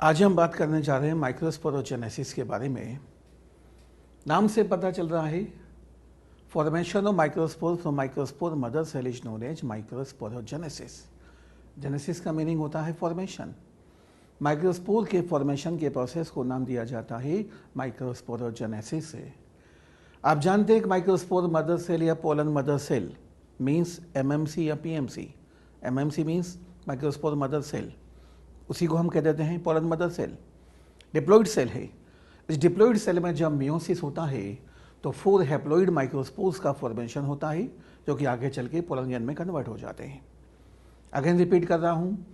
आज हम बात करने जा रहे हैं माइक्रोस्पोरोजेनेसिस के बारे में। नाम से पता चल रहा है formation of microspore from microspore mother cell is known as microsporogenesis. Genesis का मीनिंग होता है फॉर्मेशन। माइक्रोस्पोर के फॉर्मेशन के प्रोसेस को नाम दिया जाता है माइक्रोस्पोरोजेनेसिस से। आप जानते हैं कि माइक्रोस्पोर मदर सेल या pollen mother cell means MMC या PMC. MMC means microspore mother cell, उसी को हम कह देते हैं pollen mother cell. Diploid cell है। इस डिप्लॉइड सेल में जब मियोसिस होता है तो 4 हैप्लॉइड माइक्रोस्पोर्स का फॉर्मेशन होता है जो कि आगे चल के पोलन गेन में कन्वर्ट हो जाते हैं। अगेन रिपीट कर रहा हूँ,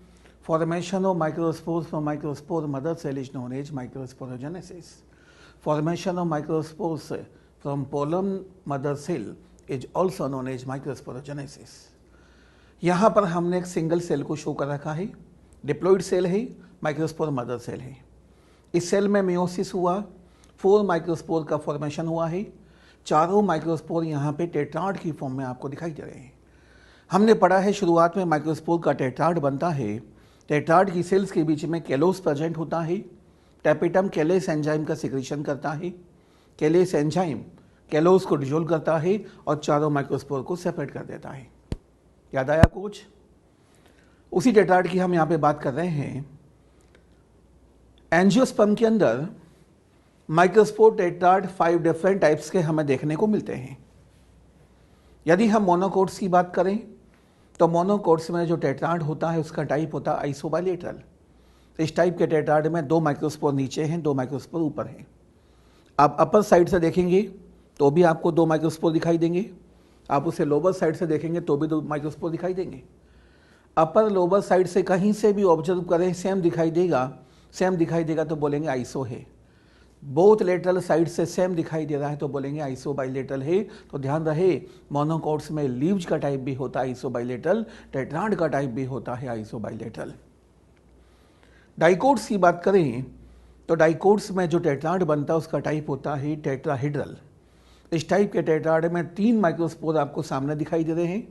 formation of microspores from microspore mother cell is known as microsporogenesis. Formation of microspores from pollen mother cell is also known as microsporogenesis. यहाँ पर हमने एक सिंगल सेल को शो कर रखा है। डिप्लॉइड सेल है, माइक्रोस्पोर मदर सेल है। इस सेल में मियोसिस हुआ, 4 माइक्रोस्पोर का फॉर्मेशन हुआ है। चारों माइक्रोस्पोर यहाँ पे टेट्राड की फॉर्म में आपको दिखाई दे रहे हैं। हमने पढ़ा है शुरुआत में माइक्रोस्पोर का टेट्राड बनता है। टेट्राड की सेल्स के बीच में कैलोस प्रेजेंट होता है। टैपेटम कैलेस एंजाइम का सिक्रीशन करता है। कैलेस एंजाइम कैलोस को डिजोल्व करता है और चारों माइक्रोस्पोर को सेपरेट कर देता है। याद आया आपको कुछ? उसी टेट्राड की हम यहाँ पे बात कर रहे हैं। एंजियोस्पर्म के अंदर माइक्रोस्पोर टेट्राड 5 डिफरेंट टाइप्स के हमें देखने को मिलते हैं। यदि हम मोनोकोट्स की बात करें तो मोनोकोट्स में जो टेट्राड होता है उसका टाइप होता है आइसोबाइलेटरल। इस टाइप के टेट्राड में 2 माइक्रोस्पोर नीचे हैं, 2 माइक्रोस्पोर ऊपर हैं। आप अपर साइड से देखेंगे तो भी आपको 2 माइक्रोस्पोर दिखाई देंगे। आप उसे लोअर साइड से देखेंगे तो भी 2 माइक्रोस्पोर दिखाई देंगे। अपर लोअर साइड से कहीं से भी ऑब्जर्व करें सेम दिखाई देगा तो बोलेंगे आइसो है। बोथ लेटरल साइड से सेम दिखाई दे रहा है तो बोलेंगे आइसो बाइलेटरल है। तो ध्यान रहे, मोनोकोट्स में लीव्स का टाइप भी होता है आइसो बाइलेटरल, टेट्राड का टाइप भी होता है आइसो बाइलेटरल। डाइकोट्स की बात करें तो डाइकोट्स में जो टेट्राड बनता है उसका टाइप होता है टेट्राहिड्रल। इस टाइप के टेट्राड में 3 माइक्रोस्पोर आपको सामने दिखाई दे रहे हैं,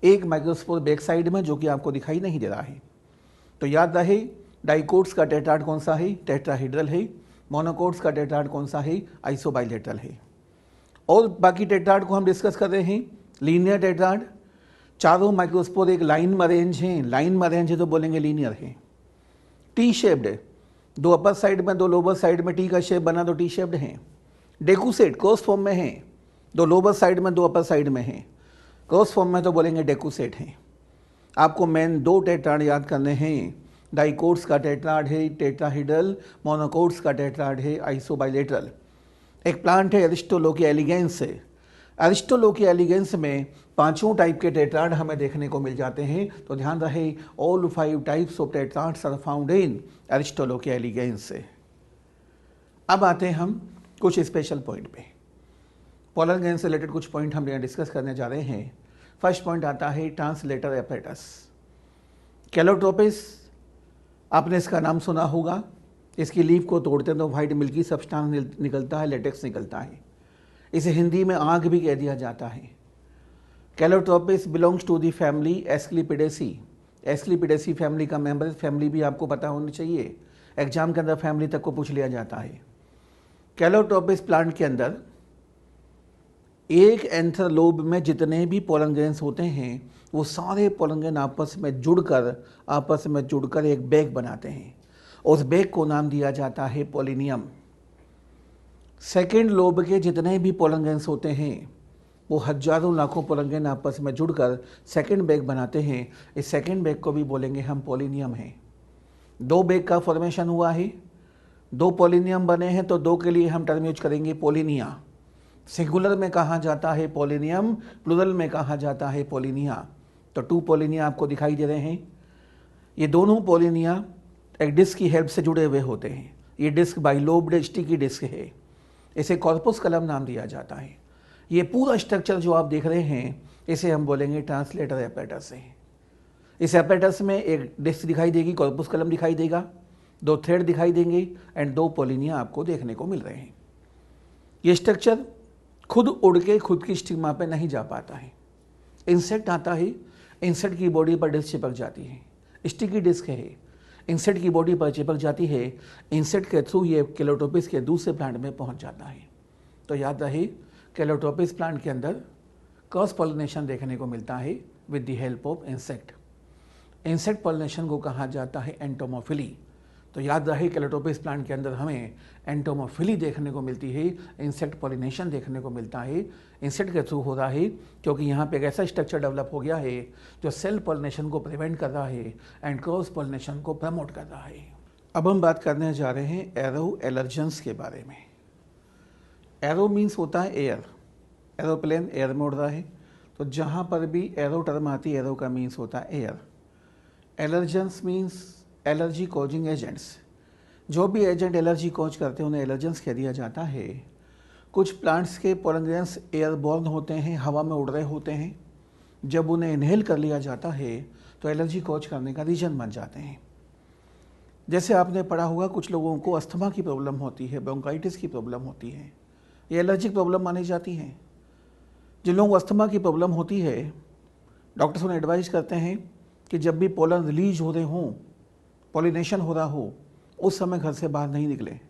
1 माइक्रोस्पोर बैक साइड में जो कि आपको दिखाई नहीं दे रहा है। तो याद रहे, डाइकोट्स का टेट्राड कौन सा है? टेट्राहिड्रल है। मोनोकोट्स का टेट्राड कौन सा है? आइसोबाइलेटरल है। और बाकी टेट्राड को हम डिस्कस कर रहे हैं। लीनियर टेट्राड, चारों माइक्रोस्पोर एक लाइन में अरेंज हैं। लाइन में अरेंज है तो बोलेंगे लीनियर है। टी शेप्ड है, 2 अपर साइड में 2 लोअर साइड में टी का शेप बना तो टी शेप्ड है। डेकुसेट क्रॉस फॉर्म में है, 2 लोअर साइड में 2 अपर साइड में है। क्रॉस फॉर्म में तो बोलेंगे डेकुसेट हैं। आपको मेन 2 टेट्राड याद करने हैं। डाइकोट्स का टेट्राड है टेट्राहिड्रल, मोनोकोट्स का टेट्राड है आइसोबाइलेटरल। एक प्लांट है अरिस्टोलोकिया एलिगेंस से। अरिस्टोलोकिया एलिगेंस में 5 टाइप के टेट्राड हमें देखने को मिल जाते हैं। तो ध्यान रहे, all 5 types of tetrads are found in Aristolochia elegans से। अब आते हैं हम कुछ स्पेशल पॉइंट पे। पोलन गेन से रिलेटेड कुछ पॉइंट हम यहाँ डिस्कस करने जा रहे हैं। फर्स्ट पॉइंट आता है ट्रांसलेटर एपरेटस। कैलोट्रोपिस, आपने इसका नाम सुना होगा। इसकी लीफ को तोड़ते हैं तो वाइट मिल्की सब्सटेंस निकलता है, लेटेक्स निकलता है। इसे हिंदी में आग भी कह दिया जाता है। Calotropis belongs to the family Asclepiadaceae. Asclepiadaceae family का मेंबर, फैमिली भी आपको पता होनी चाहिए। एग्जाम के अंदर फैमिली तक को पूछ लिया जाता है। कैलोट्रोपिस प्लांट के अंदर एक एंथर लोब में जितने भी पोलन ग्रेन्स होते हैं वो सारे पोलन ग्रेन आपस में जुड़कर एक बैग बनाते हैं। उस बैग को नाम दिया जाता है पोलिनियम। सेकेंड लोब के जितने भी पोलन ग्रेन्स होते हैं वो हजारों लाखों पोलन ग्रेन आपस में जुड़कर सेकेंड बैग बनाते हैं। इस सेकेंड बैग को भी बोलेंगे हम पोलिनियम है। 2 बैग का फॉर्मेशन हुआ है, 2 पोलिनियम बने हैं तो 2 के लिए हम टर्म यूज करेंगे पोलिनिया। सिंगुलर में कहा जाता है पोलिनियम, प्लूरल में कहा जाता है पोलिनिया। तो 2 पोलिनिया आपको दिखाई दे रहे हैं। ये दोनों पोलिनिया एक डिस्क की हेल्प से जुड़े हुए होते हैं। ये डिस्क बाइलोब्ड स्टिकी डिस्क है। इसे कॉर्पस कलम नाम दिया जाता है। ये पूरा स्ट्रक्चर जो आप देख रहे हैं इसे हम बोलेंगे ट्रांसलेटर एपरेटस है। इस एपरेटस में एक डिस्क दिखाई देगी, कॉर्पस कलम दिखाई देगा, 2 थ्रेड दिखाई देंगे एंड 2 पोलिनिया आपको देखने को मिल रहे हैं। ये स्ट्रक्चर खुद उड़ के खुद की स्टिग्मा पे नहीं जा पाता है। इंसेक्ट आता है, इंसेक्ट की बॉडी पर डिस्क चिपक जाती है, स्टिकी डिस्क है। इंसेक्ट की बॉडी पर चिपक जाती है, इंसेक्ट के थ्रू ये केलोटोपिस के दूसरे प्लांट में पहुंच जाता है। तो याद रहे, केलोटोपिस प्लांट के अंदर क्रॉस पॉलिनेशन देखने को मिलता है with the help of insect. Insect pollination को कहा जाता है एंटोमोफिली। तो याद रहे, केलोटोपिस प्लांट के अंदर हमें एंटोमोफिली देखने को मिलती है, इंसेक्ट पॉलिनेशन देखने को मिलता है, इंसेक्ट के थ्रू हो रहा है, क्योंकि यहाँ पे एक ऐसा स्ट्रक्चर डेवलप हो गया है जो सेल पॉलिनेशन को प्रिवेंट कर रहा है एंड क्रॉस पॉलिनेशन को प्रमोट कर रहा है। अब हम बात करने जा रहे हैं एरो एलर्जेंस के बारे में। एरो मीन्स होता है एयर, एरोप्लेन एयर में उड़ रहा है, तो जहाँ पर भी एरो टर्म आती है, एरो का मीन्स होता है air. Allergens means allergy causing agents. जो भी एजेंट एलर्जी कॉज करते हैं उन्हें एलर्जेंस कह दिया जाता है। कुछ प्लांट्स के पोलन ग्रेन्स एयरबॉर्न होते हैं, हवा में उड़ रहे होते हैं। जब उन्हें इनहेल कर लिया जाता है तो एलर्जी कॉज करने का रीजन बन जाते हैं। जैसे आपने पढ़ा होगा, कुछ लोगों को अस्थमा की प्रॉब्लम होती है, ब्रोंकाइटिस की प्रॉब्लम होती है, ये एलर्जिक प्रॉब्लम मानी जाती हैं। जिन लोगों को अस्थमा की प्रॉब्लम होती है, डॉक्टर्स उन्हें एडवाइज करते हैं कि जब भी पोलन रिलीज हो रहे हों, पॉलिनेशन हो रहा हो, उस समय घर से बाहर नहीं निकलें।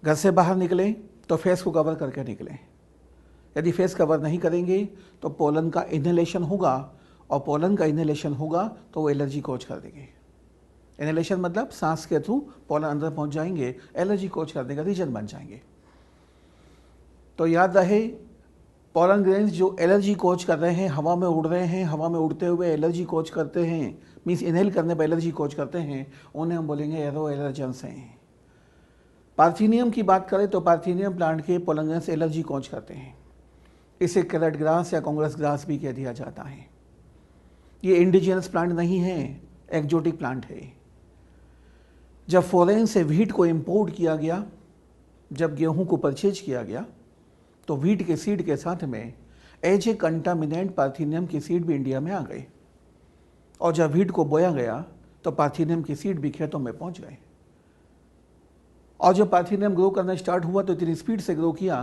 घर से बाहर निकलें तो फेस को कवर करके निकलें। यदि फेस कवर नहीं करेंगे तो पोलन का इनहेलेशन होगा, और पोलन का इनहेलेशन होगा तो वो एलर्जी कॉज कर देंगे। इनहेलेशन मतलब सांस के थ्रू पोलन अंदर पहुंच जाएंगे, एलर्जी कॉज करने का रीजन बन जाएंगे। तो याद रहे, पोलन ग्रेन्स जो एलर्जी कॉज कर रहे हैं, हवा में उड़ रहे हैं, हवा में उड़ते हुए एलर्जी कॉज करते हैं, मीन्स इनहेल करने पर एलर्जी कॉज करते हैं, उन्हें हम बोलेंगे एरो एलर्जेंस हैं। पार्थेनियम की बात करें तो पार्थेनियम प्लांट के पोलन ग्रेन्स एलर्जी कॉज करते हैं। इसे कैरेट ग्रास या कांग्रेस ग्रास भी कह दिया जाता है। ये इंडिजिनस प्लांट नहीं है, एक्जोटिक प्लांट है। जब फॉरेन से व्हीट को इंपोर्ट किया गया, जब गेहूं को परचेज किया गया, तो व्हीट के सीड के साथ में एज ए कंटामिनेंट पार्थेनियम की सीड भी इंडिया में आ गए, और जब व्हीट को बोया गया तो पार्थेनियम की सीड भी खेतों में पहुंच गए। और जब पार्थेनियम ग्रो करना स्टार्ट हुआ तो इतनी स्पीड से ग्रो किया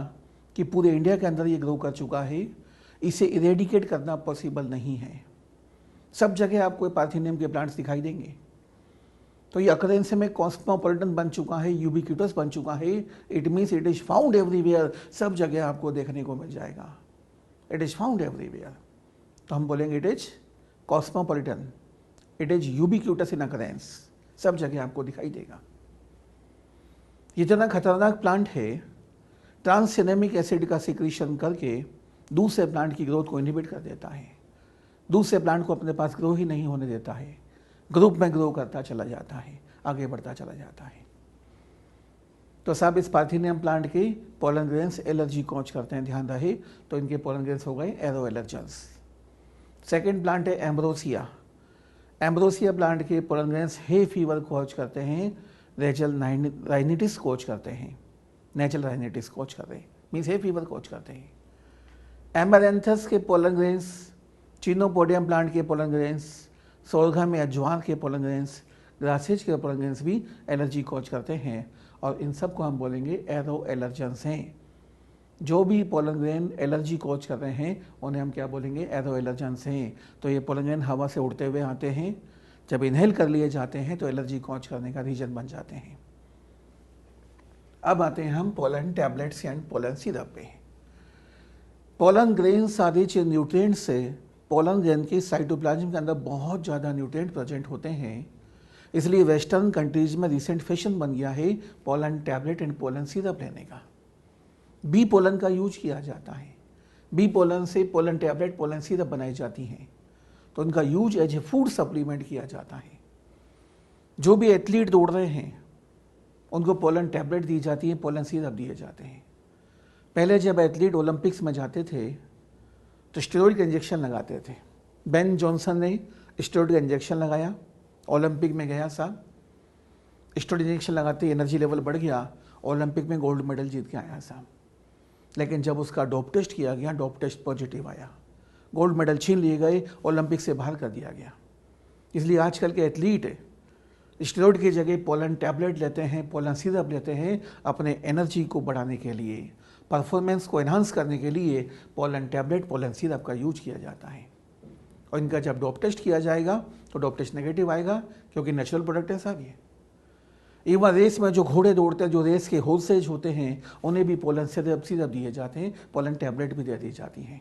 कि पूरे इंडिया के अंदर ये ग्रो कर चुका है। इसे इरेडिकेट करना पॉसिबल नहीं है। सब जगह आपको पार्थेनियम के प्लांट्स दिखाई देंगे। तो ये अकरेंस में कॉस्मोपॉलिटन बन चुका है, यूबिक्यूटस बन चुका है। It means it is found everywhere, सब जगह आपको देखने को मिल जाएगा। इट इज फाउंड एवरीवेयर, तो हम बोलेंगे it is cosmopolitan, it is ubiquitous in occurrence, सब जगह आपको दिखाई देगा। ये इतना खतरनाक प्लांट है, ट्रांससिनेमिक एसिड का सिक्रीशन करके दूसरे प्लांट की ग्रोथ को इनहिबिट कर देता है। दूसरे प्लांट को अपने पास ग्रो ही नहीं होने देता है, ग्रुप में ग्रो करता चला जाता है, आगे बढ़ता चला जाता है। तो साहब, इस पार्थेनियम प्लांट के पोलन ग्रेन्स एलर्जी कॉज करते हैं, ध्यान रहे। तो इनके पोलन ग्रेन्स हो गए एरो एलर्जेंस। सेकेंड प्लांट है एम्ब्रोसिया। एम्ब्रोसिया प्लांट के pollen grains hay fever cause करते हैं, नेचुरल राइनिटिस कॉज करते हैं, नेचुरल राइनिटिस कॉज करते हैं, मीन्स हे फीवर कॉज करते हैं। एमरैंथस के पोलन ग्रेन्स, चिनोपोडियम प्लांट के पोलन ग्रेन्स, सोरघम या ज्वार के पोलन ग्रेन्स, ग्रासेज के पोलन ग्रेन्स भी एलर्जी कॉज करते हैं, और इन सब को हम बोलेंगे एरो एलर्जेंस हैं। जो भी पोलन ग्रेन एलर्जी कॉज कर रहे हैं उन्हें हम क्या बोलेंगे, एरो एलर्जेंस हैं। तो ये पोलन ग्रेन हवा से उड़ते हुए आते हैं, जब इनहेल कर लिए जाते हैं तो एलर्जी कॉज करने का रीजन बन जाते हैं। अब आते हैं हम pollen tablets and pollen syrup पे। Pollen grains are rich in nutrients से पोलन ग्रेन के साइटोप्लाज्म के अंदर बहुत ज़्यादा न्यूट्रिएंट प्रेजेंट होते हैं, इसलिए वेस्टर्न कंट्रीज में रिसेंट फैशन बन गया है pollen tablet and pollen syrup लेने का। बी पोलन का यूज किया जाता है, बी पोलन से पोलन टैबलेट पोलन सिरप बनाई जाती हैं, तो उनका use as a food supplement किया जाता है। जो भी एथलीट दौड़ रहे हैं उनको पोलन टैबलेट दी जाती है, पोलन सिरप दिए जाते हैं। पहले जब एथलीट ओलंपिक्स में जाते थे तो स्टेरॉइड का इंजेक्शन लगाते थे। बेन जॉनसन ने स्टेरॉइड का इंजेक्शन लगाया, ओलंपिक में गया साहब, स्टेरॉइड इंजेक्शन लगाते एनर्जी लेवल बढ़ गया, ओलंपिक में गोल्ड मेडल जीत के आया साहब। लेकिन जब उसका डोप टेस्ट किया गया, डोप टेस्ट पॉजिटिव आया, गोल्ड मेडल छीन लिए गए, ओलंपिक से बाहर कर दिया गया। इसलिए आजकल के एथलीट स्टेरॉइड की जगह पोलन टैबलेट लेते हैं, पोलन सिरप लेते हैं, अपने एनर्जी को बढ़ाने के लिए, परफॉर्मेंस को एनहांस करने के लिए पोलन टैबलेट पोलन सिरप का यूज किया जाता है। और इनका जब डॉप टेस्ट किया जाएगा तो डॉप टेस्ट नेगेटिव आएगा, क्योंकि नेचुरल प्रोडक्ट है साहब ये। इवन रेस में जो घोड़े दौड़ते हैं, जो रेस के हॉर्सेज होते हैं, उन्हें भी पोलन सिरप दिए जाते हैं, पोलन टैबलेट भी दे दी जाती हैं।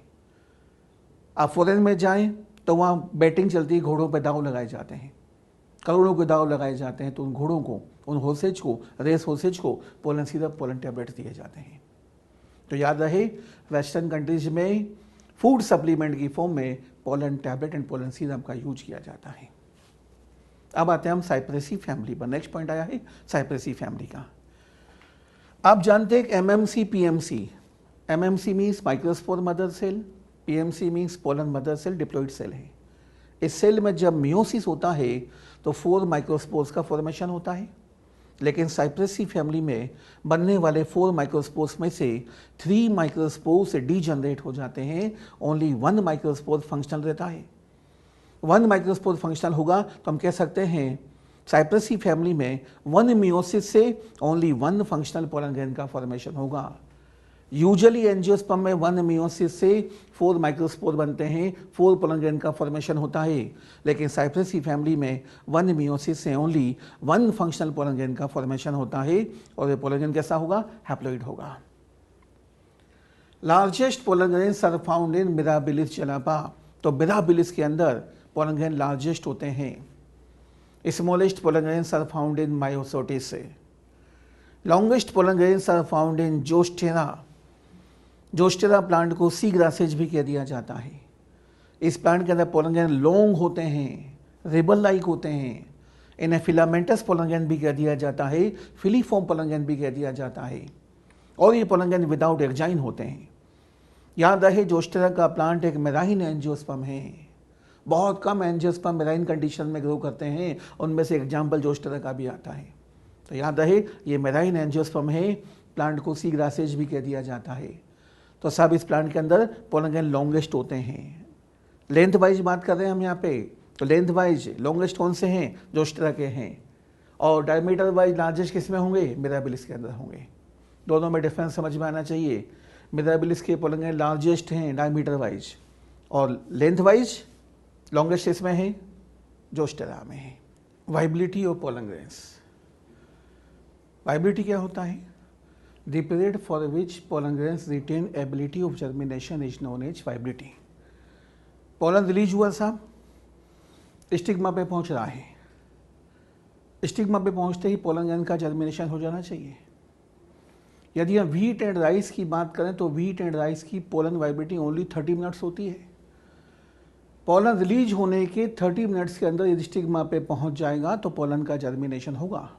आप फॉरेन में जाएं तो वहाँ बैटिंग चलती है, घोड़ों पर दाव लगाए जाते हैं, करोड़ों के दाव लगाए जाते हैं, तो उन घोड़ों को, उन हॉर्सेज को, रेस हॉर्सेज को पोलन सिरप, पोलन टैबलेट दिए जाते हैं। तो याद रहे, वेस्टर्न कंट्रीज में फूड सप्लीमेंट की फॉर्म में pollen tablet and pollen syrup का यूज किया जाता है। अब आते हैं हम साइप्रेसी फैमिली पर। नेक्स्ट पॉइंट आया है साइप्रेसी फैमिली का। आप जानते हैं MMC PMC. MMC means microspore mother cell, PMC means pollen mother cell diploid cell है। इस सेल में जब मियोसिस होता है तो 4 माइक्रोस्पोर्स का फॉर्मेशन होता है, लेकिन साइप्रेसी फैमिली में बनने वाले 4 माइक्रोस्पोर्स में से 3 माइक्रोस्पोर्स डीजनरेट हो जाते हैं, ओनली 1 माइक्रोस्पोर फंक्शनल रहता है। 1 माइक्रोस्पोर फंक्शनल होगा तो हम कह सकते हैं साइप्रेसी फैमिली में 1 मियोसिस से ओनली 1 फंक्शनल पोलन ग्रेन का फॉर्मेशन होगा। यूजुअली एंजियोस्पर्म में 1 मियोसिस से 4 माइक्रोस्पोर बनते हैं, 4 पोलन ग्रेन का फॉर्मेशन होता है, लेकिन साइप्रेसी फैमिली में 1 मियोसिस से ओनली 1 फंक्शनल पोलन ग्रेन का फॉर्मेशन होता है, और ये पोलन ग्रेन कैसा होगा? हैप्लॉइड होगा। Largest pollen grains are found in Mirabilis jalapa. तो मिराबिलिस के अंदर पोलन ग्रेन लार्जेस्ट होते हैं। Smallest pollen grains are found in Myosotis. Longest pollen grains are found in Zostera. Zostera plant को sea grasses भी कह दिया जाता है। इस प्लांट के अंदर पोलन ग्रेन लॉन्ग होते हैं, रिबन लाइक होते हैं। इन्हें फिलामेंटस पोलन ग्रेन भी कह दिया जाता है, फिलीफॉर्म पोलन ग्रेन भी कह दिया जाता है, और ये पोलन ग्रेन विदाउट एक्जाइन होते हैं। याद रहे, जोस्टेरा का प्लांट एक मेराइन एंजियोस्पर्म है। बहुत कम एंजियोस्पर्म मेराइन कंडीशन में ग्रो करते हैं, उनमें से एग्जाम्पल जोस्टेरा का भी आता है। तो याद रहे, ये मेराइन एंजियोस्पर्म है, प्लांट को सी ग्रासेज भी कह दिया जाता है। तो सब इस प्लांट के अंदर पोलन ग्रेन लॉन्गेस्ट होते हैं। लेंथ वाइज बात कर रहे हैं हम यहाँ पे, तो लेंथ वाइज लॉन्गेस्ट कौन से हैं? जोस्टेरा के हैं। और डायमीटर वाइज लार्जेस्ट किस में होंगे? मिराबिलिस के अंदर होंगे। दोनों में डिफरेंस समझ में आना चाहिए। मिराबिलिस के पोलन ग्रेन लार्जेस्ट हैं डायमीटर वाइज, और लेंथ वाइज लॉन्गेस्ट इसमें है, जोस्टेरा में है। Viability of pollen grains. Viability क्या होता है? The period for which pollen grains retain ability of germination is known as viability. Pollen release हुआ साहब, स्टिग्मा पे पहुंच रहा है। स्टिग्मा पे पहुंचते ही पोलन ग्रेन का जर्मिनेशन हो जाना चाहिए। यदि हम व्हीट एंड राइस की बात करें तो व्हीट एंड राइस की पोलन वाइबिलिटी ओनली 30 मिनट्स होती है। पोलन रिलीज होने के 30 मिनट्स के अंदर यदि स्टिग्मा पे पहुंच जाएगा तो पोलन का जर्मिनेशन होगा।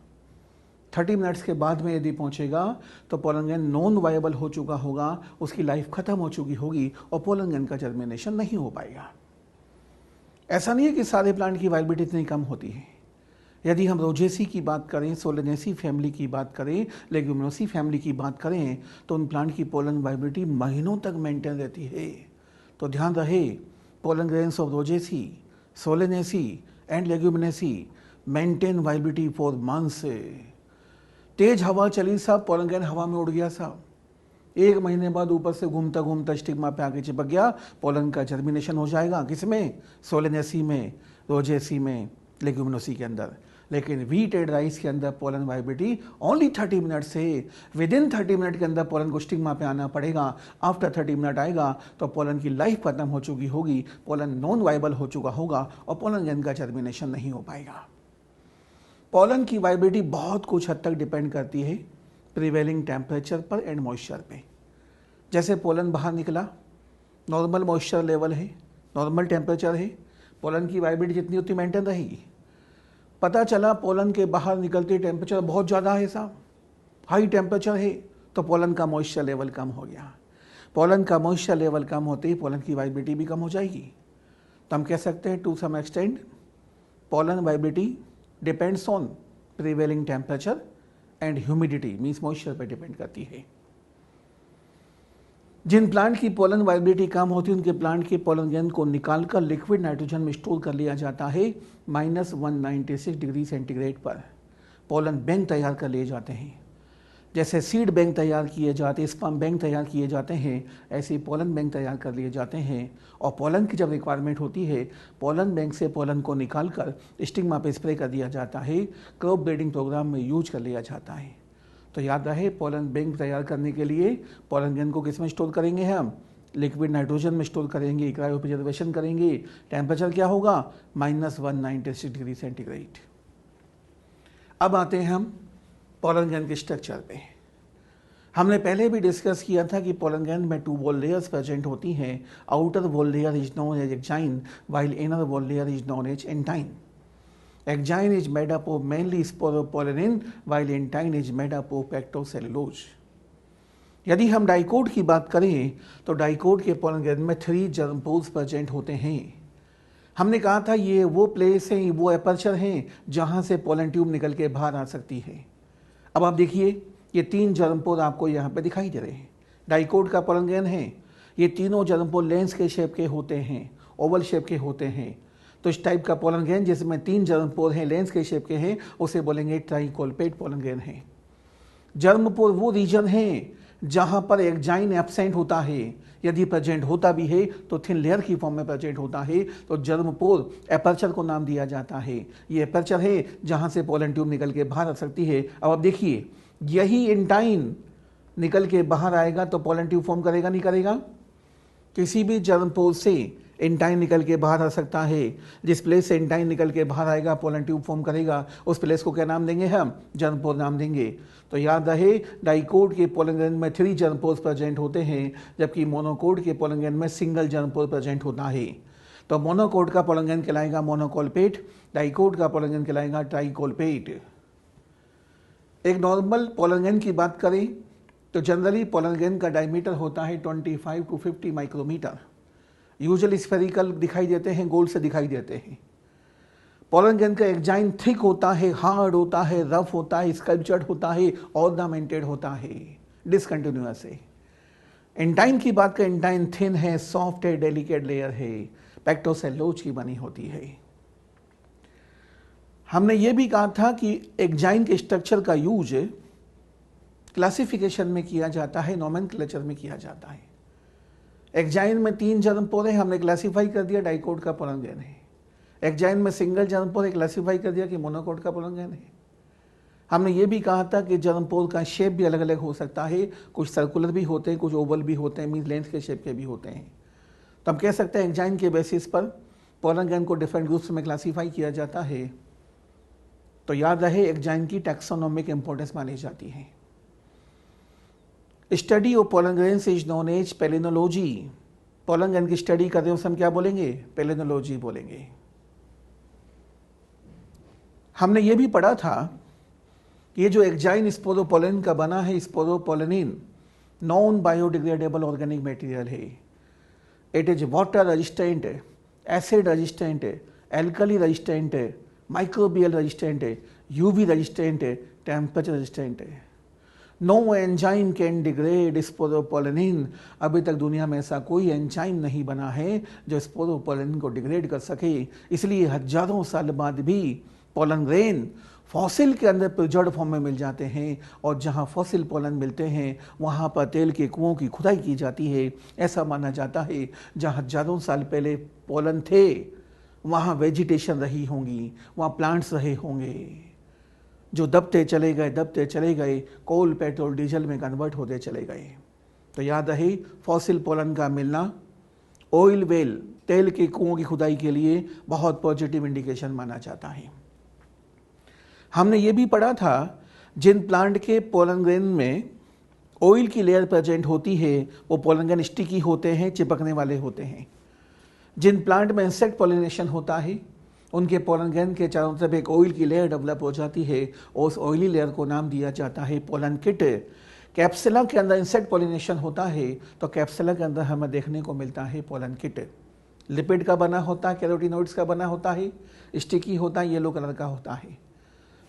30 मिनट्स के बाद में यदि पहुंचेगा तो पोलन ग्रेन नॉन वायबल हो चुका होगा, उसकी लाइफ खत्म हो चुकी होगी, और पोलन ग्रेन का जर्मिनेशन नहीं हो पाएगा। ऐसा नहीं है कि सारे प्लांट की वाइबिलिटी इतनी कम होती है। यदि हम रोजेसी की बात करें, सोलेनेसी फैमिली की बात करें, लेग्यूमिनोसी फैमिली की बात करें, तो उन प्लांट की पोलन वाइबिलिटी महीनों तक मेंटेन रहती है। तो ध्यान रहे, pollen grains of Rosaceae, Solanaceae and Leguminaceae maintain viability for months. तेज हवा चली साहब, पोलन ग्रेन हवा में उड़ गया साहब, 1 महीने बाद ऊपर से घूमता घूमता स्टिग्मा पे आके चिपक गया, पोलन का जर्मिनेशन हो जाएगा। किसमें? सोलेनेसी में, रोजेसी में, लेग्यूमिनोसी के अंदर। लेकिन व्हीट एंड राइस के अंदर पोलन वाइबिलिटी ओनली 30 मिनट से, विद इन 30 मिनट के अंदर पोलन को स्टिग्मा पे आना पड़ेगा। आफ्टर 30 मिनट आएगा तो पोलन की लाइफ खत्म हो चुकी होगी, पोलन नॉन वाइबल हो चुका होगा, और पोलन ग्रेन का जर्मिनेशन नहीं हो पाएगा। पोलन की वाइबिलिटी बहुत कुछ हद तक डिपेंड करती है प्रिवेलिंग टेम्परेचर पर एंड मॉइस्चर पे। जैसे पोलन बाहर निकला, नॉर्मल मॉइस्चर लेवल है, नॉर्मल टेम्परेचर है, पोलन की वाइबिलिटी जितनी उतनी मेंटेन रहेगी। पता चला पोलन के बाहर निकलते टेम्परेचर बहुत ज़्यादा है साहब, हाई टेम्परेचर है, तो पोलन का मॉइस्चर लेवल कम हो गया। पोलन का मॉइस्चर लेवल कम होते ही पोलन की वाइबिलिटी भी कम हो जाएगी। तो हम कह सकते हैं to some extend pollen viability depends on prevailing temperature and humidity, means moisture पर डिपेंड करती है। जिन प्लांट की पोलन वाइबिलिटी कम होती है उनके प्लांट के पोलन ग्रेन को निकालकर लिक्विड नाइट्रोजन में स्टोर कर लिया जाता है -196 डिग्री सेंटीग्रेड पर। पोलन बैंक तैयार कर लिए जाते हैं। जैसे सीड बैंक तैयार किए जाते हैं, स्पर्म बैंक तैयार किए जाते हैं, ऐसे पोलन बैंक तैयार कर लिए जाते हैं। और पोलन की जब रिक्वायरमेंट होती है, पोलन बैंक से पोलन को निकाल कर स्टिग्मा पे स्प्रे कर दिया जाता है, क्रॉप ब्रीडिंग प्रोग्राम में यूज कर लिया जाता है। तो याद रहे, पोलन बैंक तैयार करने के लिए पोलन ग्रेन को किस में स्टोर करेंगे हम? लिक्विड नाइट्रोजन में स्टोर करेंगे, क्रायो प्रिजर्वेशन करेंगे। टेम्परेचर क्या होगा? -196 डिग्री सेंटीग्रेड। अब आते हैं हम पोलन ग्रेन के स्ट्रक्चर पे। हमने पहले भी डिस्कस किया था कि पोलन ग्रेन में 2 वॉल लेयर्स प्रेजेंट होती हैं। Outer wall layer is known as exine while inner wall layer is known as entine. Exine is made up of mainly sporopollenin while entine is made up of pectocellulose. यदि हम dicot की बात करें तो dicot के pollen grain में 3 germ pores present होते हैं। हमने कहा था ये वो प्लेस हैं, वो एपर्चर हैं जहां से पोलन ट्यूब निकल के बाहर आ सकती है। अब आप देखिए, ये 3 जर्म पोर आपको यहाँ पे दिखाई दे रहे हैं। डाइकोट का पोलन ग्रेन है, ये तीनों जर्म पोर लेंस के शेप के होते हैं, ओवल शेप के होते हैं। तो इस टाइप का पोलन ग्रेन जिसमें 3 जर्म पोर हैं, लेंस के शेप के हैं, उसे बोलेंगे ट्राइकोलपेट पोलन ग्रेन है। जर्म पोर वो रीजन है जहां पर एक्जाइन एब्सेंट होता है। यदि प्रेजेंट होता भी है तो थिन लेयर की फॉर्म में प्रेजेंट होता है, तो जर्म पोर एपर्चर को नाम दिया जाता है। ये एपर्चर है जहां से पोलन ट्यूब निकल के बाहर आ सकती है। अब आप देखिए, यही एंटाइन निकल के बाहर आएगा तो पोलन ट्यूब फॉर्म करेगा नहीं करेगा? किसी भी जर्म पोर से एंटाइन निकल के बाहर आ सकता है। जिस प्लेस से एंटाइन निकल के बाहर आएगा पोलन ट्यूब फॉर्म करेगा, उस प्लेस को क्या नाम देंगे हम? जर्म पोर नाम देंगे। तो याद रहे, डाइकोट के पोलन ग्रेन में 3 जर्म पोर्स प्रेजेंट होते हैं, जबकि मोनोकोट के पोलन ग्रेन में सिंगल जर्म पोर प्रेजेंट होता है। तो मोनोकोट का पोलन ग्रेन कहलाएगा मोनोकोलपेट, डाइकोट का पोलन ग्रेन कहलाएगा ट्राइकोलपेट। एक नॉर्मल पोलन ग्रेन की बात करें तो जनरली पोलन ग्रेन का डायमीटर होता है 25 to 50 माइक्रोमीटर। यूजुअली स्फेरिकल दिखाई देते हैं, गोल से दिखाई देते हैं। पोलन ग्रेन का एक्जाइन थिक होता है, हार्ड होता है, रफ होता है, स्कल्पचर्ड होता है, ऑर्नामेंटेड होता है, डिसकंटिन्यूअस है। एंटाइन की बात करें, एंटाइन थिन है, सॉफ्ट है, डेलिकेट लेयर है, पेक्टोसेलुलोज की बनी होती है। हमने ये भी कहा था कि एक्जाइन के स्ट्रक्चर का यूज क्लासिफिकेशन में किया जाता है, नोमेनक्लेचर में किया जाता है। एक्जाइन में 3 जर्म पोर है, हमने क्लासीफाई कर दिया डाइकोट का पोलन ग्रेन है। एक्जाइन में सिंगल जर्म पोर है, क्लासीफाई कर दिया कि मोनोकोट का पोलन ग्रेन है। हमने ये भी कहा था कि जर्म पोर का शेप भी अलग अलग हो सकता है, कुछ सर्कुलर भी होते हैं, कुछ ओवल भी होते हैं, मीन लेंथ के शेप के भी होते हैं। तो हम कह सकते हैं एक्जाइन के बेसिस पर पोलन ग्रेन को डिफरेंट ग्रुप्स में क्लासीफाई किया जाता है। तो याद रहे, एक्जाइन की टैक्सोनॉमिक इंपॉर्टेंस मानी जाती है। Study of pollen grains is known as palynology. Pollen grain की स्टडी करते हैं हम क्या बोलेंगे? पेलिनोलॉजी बोलेंगे। हमने ये भी पढ़ा था कि ये जो एक्जाइन स्पोरोपोलेनिन का बना है, sporopollenin non biodegradable organic material है। It is water resistant, acid resistant, alkali resistant, microbial resistant, UV resistant, temperature resistant. No enzyme can degrade sporopollenin. अभी तक दुनिया में ऐसा कोई एंजाइम नहीं बना है जो स्पोरोपोलेनिन को डिग्रेड कर सके। इसलिए हजारों साल बाद भी पोलन ग्रेन फॉसिल के अंदर प्रिजर्व्ड फॉर्म में मिल जाते हैं, और जहां फॉसिल पोलन मिलते हैं वहां पर तेल के कुओं की खुदाई की जाती है। ऐसा माना जाता है जहां हजारों साल पहले पोलन थे वहां वेजिटेशन रही होंगी, वहां प्लांट्स रहे होंगे, जो दबते चले गए, कोल, पेट्रोल, डीजल में कन्वर्ट होते चले गए। तो याद रहे, फॉसिल पोलन का मिलना ऑयल वेल, तेल के कुओं की खुदाई के लिए बहुत पॉजिटिव इंडिकेशन माना जाता है। हमने ये भी पढ़ा था, जिन प्लांट के पोलन ग्रेन में ऑयल की लेयर प्रेजेंट होती है वो पोलन ग्रेन स्टिकी होते हैं, चिपकने वाले होते हैं। जिन प्लांट में इंसेक्ट पॉलिनेशन होता है उनके पोलन ग्रेन के चारों तरफ एक ऑयल की लेयर डेवलप हो जाती है, और उस ऑयली लेयर को नाम दिया जाता है पोलन किट। कैप्सुला के अंदर इंसेक्ट पॉलिनेशन होता है तो कैप्सुला के अंदर हमें देखने को मिलता है पोलन किट। लिपिड का बना होता है, कैरोटिनॉइड्स का बना होता है, स्टिकी होता है, येलो कलर का होता है।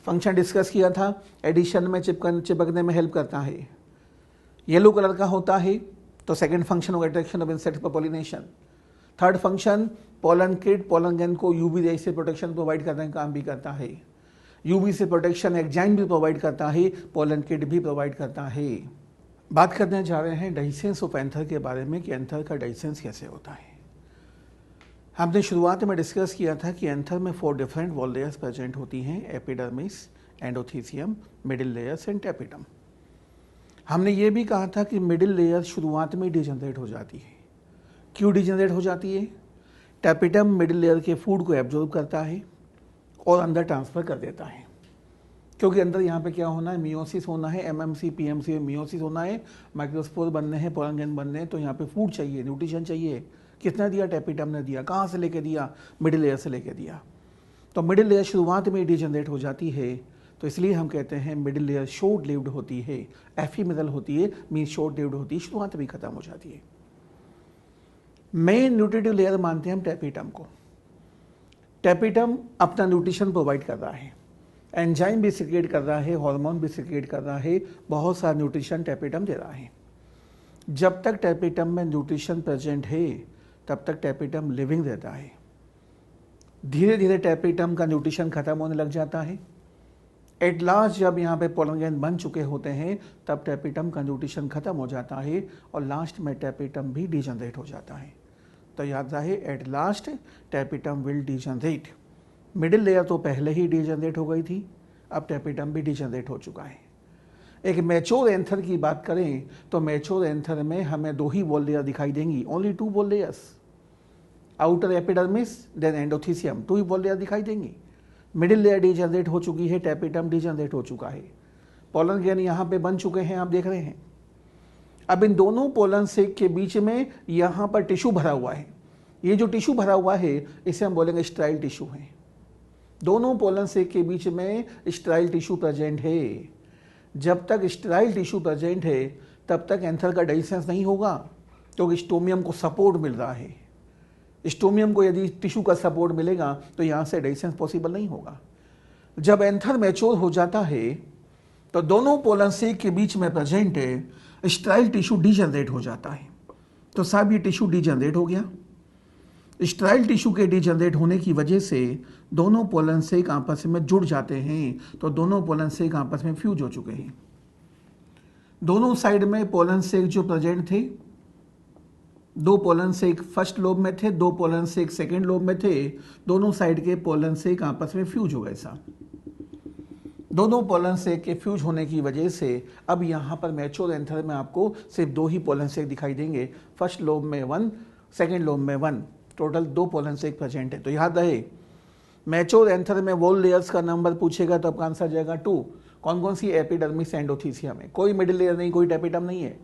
फंक्शन डिस्कस किया था, एडिशन में चिपकने में हेल्प करता है। येलो कलर का होता है तो सेकेंड फंक्शन होगा attraction of insect for pollination. Third function pollen kit pollen grain को यूवी रे से प्रोटेक्शन प्रोवाइड करने का काम भी करता है। यूवी से प्रोटेक्शन एग्जाइन भी प्रोवाइड करता है, पोलन किट भी प्रोवाइड करता है। बात करने जा रहे हैं डाइसेंस ऑफ एंथर के बारे में कि एंथर का डाइसेंस कैसे होता है। हमने शुरुआत में डिस्कस किया था कि एंथर में 4 डिफरेंट वॉल लेयर्स प्रेजेंट होती हैं, epidermis, endothecium, middle layers and tapetum. हमने ये भी कहा था कि मिडिल लेयर शुरुआत में डिजनरेट हो जाती है। क्यों डिजनरेट हो जाती है? टैपिडम मिडिल लेयर के फूड को एब्जॉर्ब करता है और अंदर ट्रांसफ़र कर देता है, क्योंकि अंदर यहाँ पे क्या होना है, मियोसिस होना है, एमएमसी पीएमसी में मियोसिस होना है, माइक्रोस्पोर बनने हैं, पोलन ग्रेन बनने हैं, तो यहाँ पे फूड चाहिए, न्यूट्रिशन चाहिए। कितना दिया? टैपिडम ने दिया। कहाँ से लेके दिया? मिडिल लेयर से लेके दिया। तो मिडिल लेयर शुरुआत में डिजनरेट हो जाती है, तो इसलिए हम कहते हैं मिडिल लेयर शॉर्ट लिव्ड होती है, एफीमेरल होती है, मीन शॉर्ट लिव्ड होती है, शुरुआत में खत्म हो जाती है। मेन न्यूट्रिटिव लेयर मानते हैं हम टैपिडम को। टैपिडम अपना न्यूट्रिशन प्रोवाइड कर रहा है, एंजाइम भी सिक्रेट कर रहा है, हार्मोन भी सिक्रेट कर रहा है, बहुत सारा न्यूट्रिशन टैपिडम दे रहा है। जब तक टैपिडम में न्यूट्रिशन प्रेजेंट है तब तक टैपिडम लिविंग रहता है। धीरे धीरे टैपिडम का न्यूट्रिशन खत्म होने लग जाता है। एट लास्ट जब यहाँ पे पोलन ग्रेन बन चुके होते हैं तब टैपिडम का न्यूट्रिशन खत्म हो जाता है और लास्ट में टैपिडम भी डिजनरेट हो जाता है। तो याद रहे, at last tapetum will degenerate. Middle layer तो पहले ही डिजनरेट हो गई थी, अब टैपिडम भी डिजनरेट हो चुका है। एक मैच्योर एंथर की बात करें तो मैच्योर एंथर में हमें 2 ही वॉल लेयर दिखाई देंगी, only 2 wall layers, outer epidermis then endothecium, 2 ही वॉल लेयर दिखाई देंगी। मिडिल लेयर डिजनरेट हो चुकी है, टैपिडम डिजनरेट हो चुका है, पोलन ग्रेन यहाँ पे बन चुके हैं, आप देख रहे हैं। अब इन दोनों पोलन सेक के बीच में यहाँ पर टिश्यू भरा हुआ है। ये जो टिश्यू भरा हुआ है इसे हम बोलेंगे स्ट्राइल टिश्यू है। दोनों पोलन सेक के बीच में स्ट्राइल टिश्यू प्रेजेंट है। जब तक स्ट्राइल टिश्यू प्रेजेंट है तब तक एंथर का डाइसेंस नहीं होगा, क्योंकि स्टोमियम को सपोर्ट मिल रहा है। स्टोमियम को यदि टिश्यू का सपोर्ट मिलेगा तो यहाँ से डाइसेंस पॉसिबल नहीं होगा। जब एंथर मैच्योर हो जाता है तो दोनों पोलन सेक के बीच में प्रेजेंट है स्ट्राइल टिश्यू डिजनरेट हो जाता है। तो साहब ये टिश्यू डिजनरेट हो गया। स्ट्राइल टिश्यू के डिजनरेट होने की वजह से दोनों पोलन सेक आपस में जुड़ जाते हैं, तो दोनों पोलन सेक आपस में फ्यूज हो चुके हैं। दोनों साइड में पोलन सेक जो प्रेजेंट थे, 2 पोलन सेक फर्स्ट लोब में थे, 2 पोलन सेक सेकेंड लोब में थे, दोनों साइड के पोलन सेक आपस में फ्यूज हो गए। साहब दोनों पोलन सेक के फ्यूज होने की वजह से अब यहाँ पर मैच्योर एंथर में आपको सिर्फ 2 ही पोलन सेक दिखाई देंगे, फर्स्ट लोब में 1, सेकेंड लोब में 1, टोटल 2 पोलन सेक प्रेजेंट है। तो याद रहे, मैच्योर एंथर में वॉल लेयर्स का नंबर पूछेगा तो आपका आंसर जाएगा 2। कौन कौन सी? एपिडर्मिस, एंडोथीसियम है, कोई मिडिल लेयर नहीं, कोई टैपिडम नहीं है।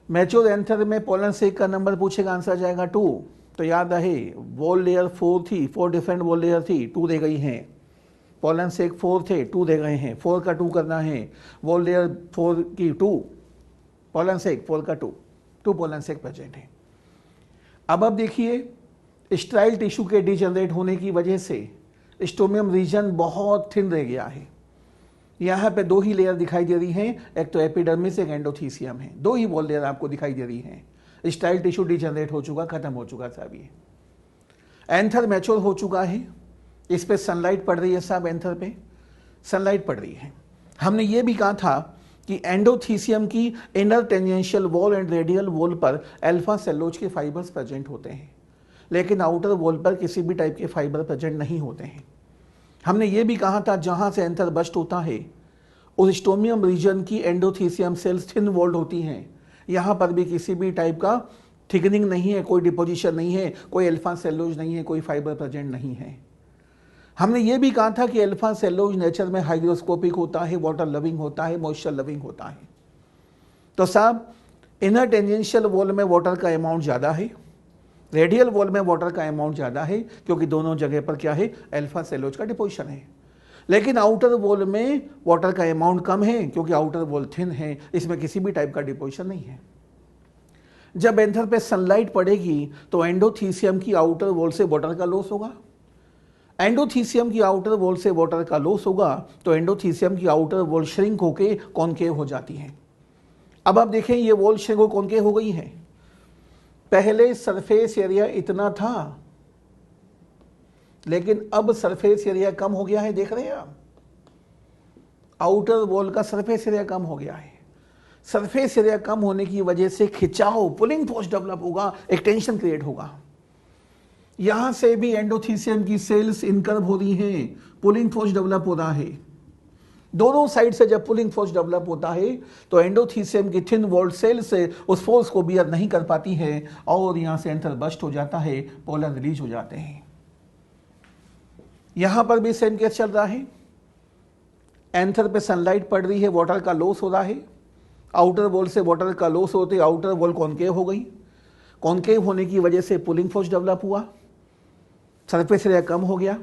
मैच्योर एंथर में पोलन सेक का नंबर पूछेगा, आंसर जाएगा 2। तो याद रहे, वॉल लेयर 4 थी, 4 डिफरेंट वॉल लेयर थी, 2 दे गई हैं। पोलन सेक 4 थे, 2 दे गए हैं, 4 का 2 करना है। वॉल लेयर 4 की 2, पोलन सेक 4 का 2 पोलन सेक प्रेजेंट है। अब देखिए, स्ट्राइल टिश्यू के डिजनरेट होने की वजह से स्टोमियम रीजन बहुत थिन रह गया है। यहाँ पे 2 ही लेयर दिखाई दे रही हैं, एक तो एपिडर्मिस, एक एंडोथीसियम है, 2 ही वॉल लेयर आपको दिखाई दे रही हैं। स्ट्राइल टिश्यू डिजनरेट हो चुका, खत्म हो चुका साहब। ये एंथर मैच्योर हो चुका है, इस पे सनलाइट पड़ रही है साहब, एंथर पे सनलाइट पड़ रही है। हमने ये भी कहा था कि एंडोथीसियम की inner tangential wall and radial wall पर अल्फा सेलुलोज के फाइबर्स प्रेजेंट होते हैं, लेकिन आउटर वॉल पर किसी भी टाइप के फाइबर प्रेजेंट नहीं होते हैं। हमने ये भी कहा था जहाँ से एंथर बस्ट होता है उस स्टोमियम रीजन की एंडोथीसियम सेल्स थिन वॉल्ड होती हैं। यहाँ पर भी किसी भी टाइप का थिकनिंग नहीं है, कोई डिपोजिशन नहीं है, कोई अल्फा सेलुलोज नहीं है, कोई फाइबर प्रेजेंट नहीं है। हमने ये भी कहा था कि अल्फा सेलुलोज नेचर में हाइग्रोस्कोपिक होता है, वाटर लविंग होता है, मॉइस्चर लविंग होता है। तो साहब इनर टेंजेंशियल वॉल में वाटर का अमाउंट ज़्यादा है, रेडियल वॉल में वाटर का अमाउंट ज़्यादा है, क्योंकि दोनों जगह पर क्या है, अल्फा सेलुलोज का डिपोजिशन है। लेकिन आउटर वॉल में वाटर का अमाउंट कम है, क्योंकि आउटर वॉल थिन है, इसमें किसी भी टाइप का डिपोजिशन नहीं है। जब एंथर पे सनलाइट पड़ेगी तो एंडोथीसियम की आउटर वॉल से वाटर का लॉस होगा। एंडोथीसियम की आउटर वॉल से वाटर का लॉस होगा तो एंडोथीसियम की आउटर वॉल श्रिंक होके कॉनकेव हो जाती है। अब आप देखें, ये वॉल श्रिंक हो कॉनकेव हो गई है। पहले सरफेस एरिया इतना था, लेकिन अब सरफेस एरिया कम हो गया है, देख रहे हैं आप, आउटर वॉल का सरफेस एरिया कम हो गया है। सरफेस एरिया कम होने की वजह से खिंचाव, पुलिंग फोर्स डेवलप होगा, एक टेंशन क्रिएट होगा। यहां से भी एंडोथीसियम की सेल्स इनकर्व हो रही हैं, पुलिंग फोर्स डेवलप हो रहा है। दोनों साइड से जब पुलिंग फोर्स डेवलप होता है तो एंडोथीसियम की थिन वॉल्ड सेल से उस फोर्स को बियर नहीं कर पाती है और यहां से एंथर बस्ट हो जाता है, पोलन रिलीज हो जाते हैं। यहां पर भी सेम केस चल रहा है, एंथर पे सनलाइट पड़ रही है, वाटर का लॉस हो रहा है, आउटर वॉल से वाटर का लॉस होते आउटर वॉल कॉन्केव हो गई, कॉन्केव होने की वजह से पुलिंग फोर्स डेवलप हुआ, सरफेस एरिया कम हो गया।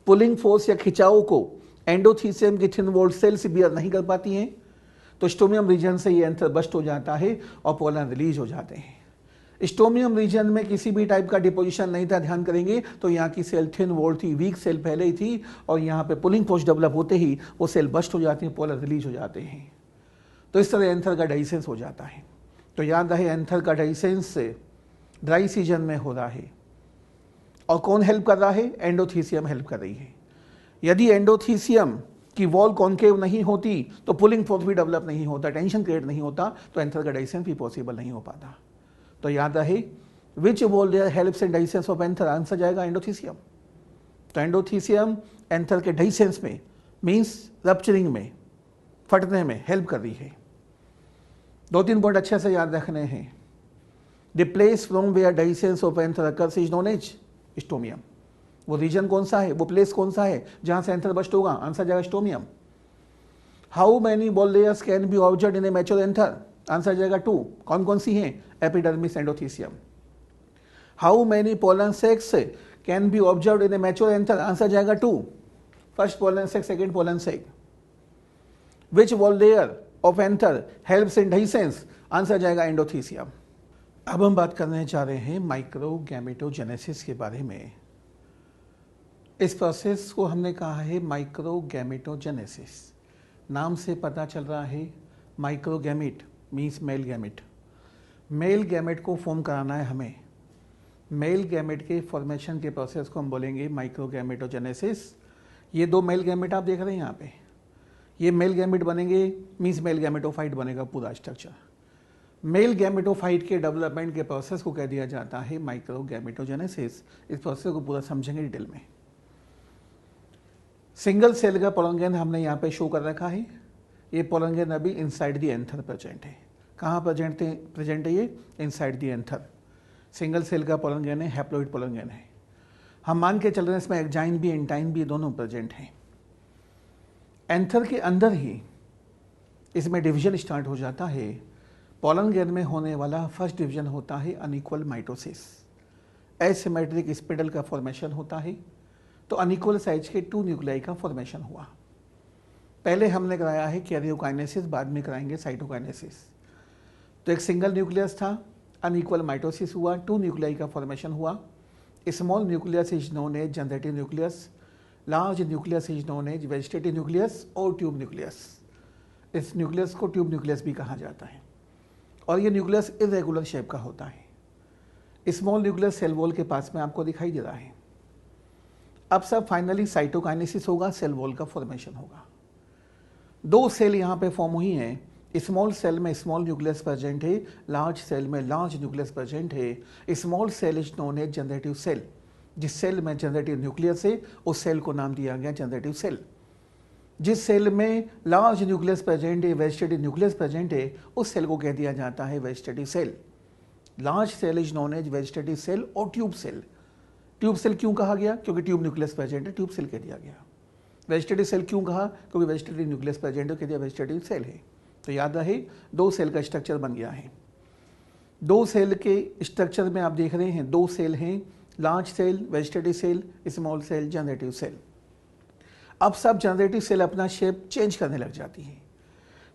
पुलिंग फोर्स या खिंचाव को एंडोथीसियम की थिन वॉल्ड सेल्स बियर नहीं कर पाती हैं, तो स्टोमियम रीजन से ये एंथर बस्ट हो जाता है और पोलन रिलीज हो जाते हैं। स्टोमियम रीजन में किसी भी टाइप का डिपोजिशन नहीं था, ध्यान करेंगे तो यहाँ की सेल थिन वॉल्ड थी, वीक सेल पहले ही थी और यहाँ पे पुलिंग फोर्स डेवलप होते ही वो सेल बस्ट हो जाती है, पोलन रिलीज हो जाते हैं। तो इस तरह एंथर का डाइसेंस हो जाता है। तो याद रहे एंथर का डाइसेंस ड्राई सीजन में हो रहा है और कौन हेल्प कर रहा है? एंडोथीसियम हेल्प कर रही है। यदि एंडोथीसियम की वॉल कॉन्केव नहीं होती तो पुलिंग फोर्स भी डेवलप नहीं होता, टेंशन क्रिएट नहीं होता, तो एंथर का डाइसेंस भी पॉसिबल नहीं हो पाता। तो याद रहे which wall there helps in dehiscence of anther, answer जाएगा एंडोथीसियम। तो एंडोथीसियम एंथर के डाइसेंस में मीन्स रप्चरिंग में, फटने में हेल्प कर रही है। 2-3 पॉइंट अच्छे से याद रखने हैं। The place from where dehiscence of anther occurs is known as stomium. वो रीजन कौन सा है, वो प्लेस कौन सा है जहां से एंथर बस्ट होगा, आंसर जाएगा stomium. How many wall layers can be observed in a mature anther, answer जाएगा 2। कौन कौन सी हैं? Epidermis, endothecium. How many pollen sacs can be observed in a mature anther, answer जाएगा 2। First pollen sac, second pollen sac. Which wall layer of anther helps in dehiscence, answer जाएगा endothecium. अब हम बात करने जा रहे हैं माइक्रोगैमेटोजेनेसिस के बारे में। इस प्रोसेस को हमने कहा है माइक्रोगैमेटोजेनेसिस। नाम से पता चल रहा है microgamete means male gamete. Male gamete को फॉर्म कराना है हमें। मेल गैमेट के फॉर्मेशन के प्रोसेस को हम बोलेंगे माइक्रोगैमेटोजेनेसिस। ये 2 मेल गैमेट आप देख रहे हैं यहाँ पे, ये मेल गैमेट बनेंगे मीन्स मेल गैमेटोफाइट बनेगा पूरा स्ट्रक्चर। मेल गैमेटोफाइट के डेवलपमेंट के प्रोसेस को कह दिया जाता है माइक्रोगैमेटोजेनेसिस। इस प्रोसेस को पूरा समझेंगे डिटेल में। सिंगल सेल का पोलन हमने यहाँ पे शो कर रखा है। ये पोलन अभी इनसाइड द एंथर प्रेजेंट है। कहाँ प्रेजेंट है ये? Inside the anther. Single cell का पोलन है, हैप्लोइड पोलन है। हम मान के चल रहे हैं इसमें एक्जाइन भी एंटाइन भी दोनों प्रेजेंट हैं। एंथर के अंदर ही इसमें डिवीजन स्टार्ट हो जाता है। पोलन में होने वाला फर्स्ट डिवीजन होता है अनइक्वल माइटोसिस। एसिमेट्रिक स्पिंडल का फॉर्मेशन होता है, तो अनइक्वल साइज के 2 न्यूक्लियाई का फॉर्मेशन हुआ। पहले हमने कराया है कैरियोकाइनेसिस, बाद में कराएंगे साइटोकाइनेसिस। तो एक सिंगल न्यूक्लियस था, अनइक्वल माइटोसिस हुआ, 2 न्यूक्लियाई का फॉर्मेशन हुआ। Small nucleus is known as generative nucleus, large nucleus is known as vegetative nucleus और ट्यूब न्यूक्लियस। इस न्यूक्लियस को ट्यूब न्यूक्लियस भी कहा जाता है और ये न्यूक्लियस इरेगुलर शेप का होता है। स्मॉल न्यूक्लियस सेल वॉल के पास में आपको दिखाई दे रहा है। अब सब फाइनली साइटोकाइनेसिस होगा, सेल वॉल का फॉर्मेशन होगा। 2 सेल यहाँ पे फॉर्म हुई हैं। स्मॉल सेल में स्मॉल न्यूक्लियस प्रेजेंट है, लार्ज सेल में लार्ज न्यूक्लियस प्रेजेंट है। Small cell is known as generative cell. जिस सेल में जनरेटिव न्यूक्लियस है उस सेल को नाम दिया गया जनरेटिव सेल। जिस सेल में लार्ज न्यूक्लियस प्रेजेंट है, वेजिटेटिव न्यूक्लियस प्रेजेंट है, उस सेल को कह दिया जाता है vegetative cell. Large cell is known as vegetative cell और ट्यूब सेल। ट्यूब सेल क्यों कहा गया? क्योंकि ट्यूब न्यूक्लियस प्रेजेंट है, ट्यूब सेल कह दिया गया। वेजिटेटिव सेल क्यों कहा? क्योंकि वेजिटेटिव न्यूक्लियस प्रेजेंट है, कह दिया वेजिटेटिव सेल है। तो याद रहे 2 सेल का स्ट्रक्चर बन गया है। 2 सेल के स्ट्रक्चर में आप देख रहे हैं 2 सेल हैं, large cell, vegetative cell, small cell, generative cell. अब सब जनरेटिव सेल अपना शेप चेंज करने लग जाती है।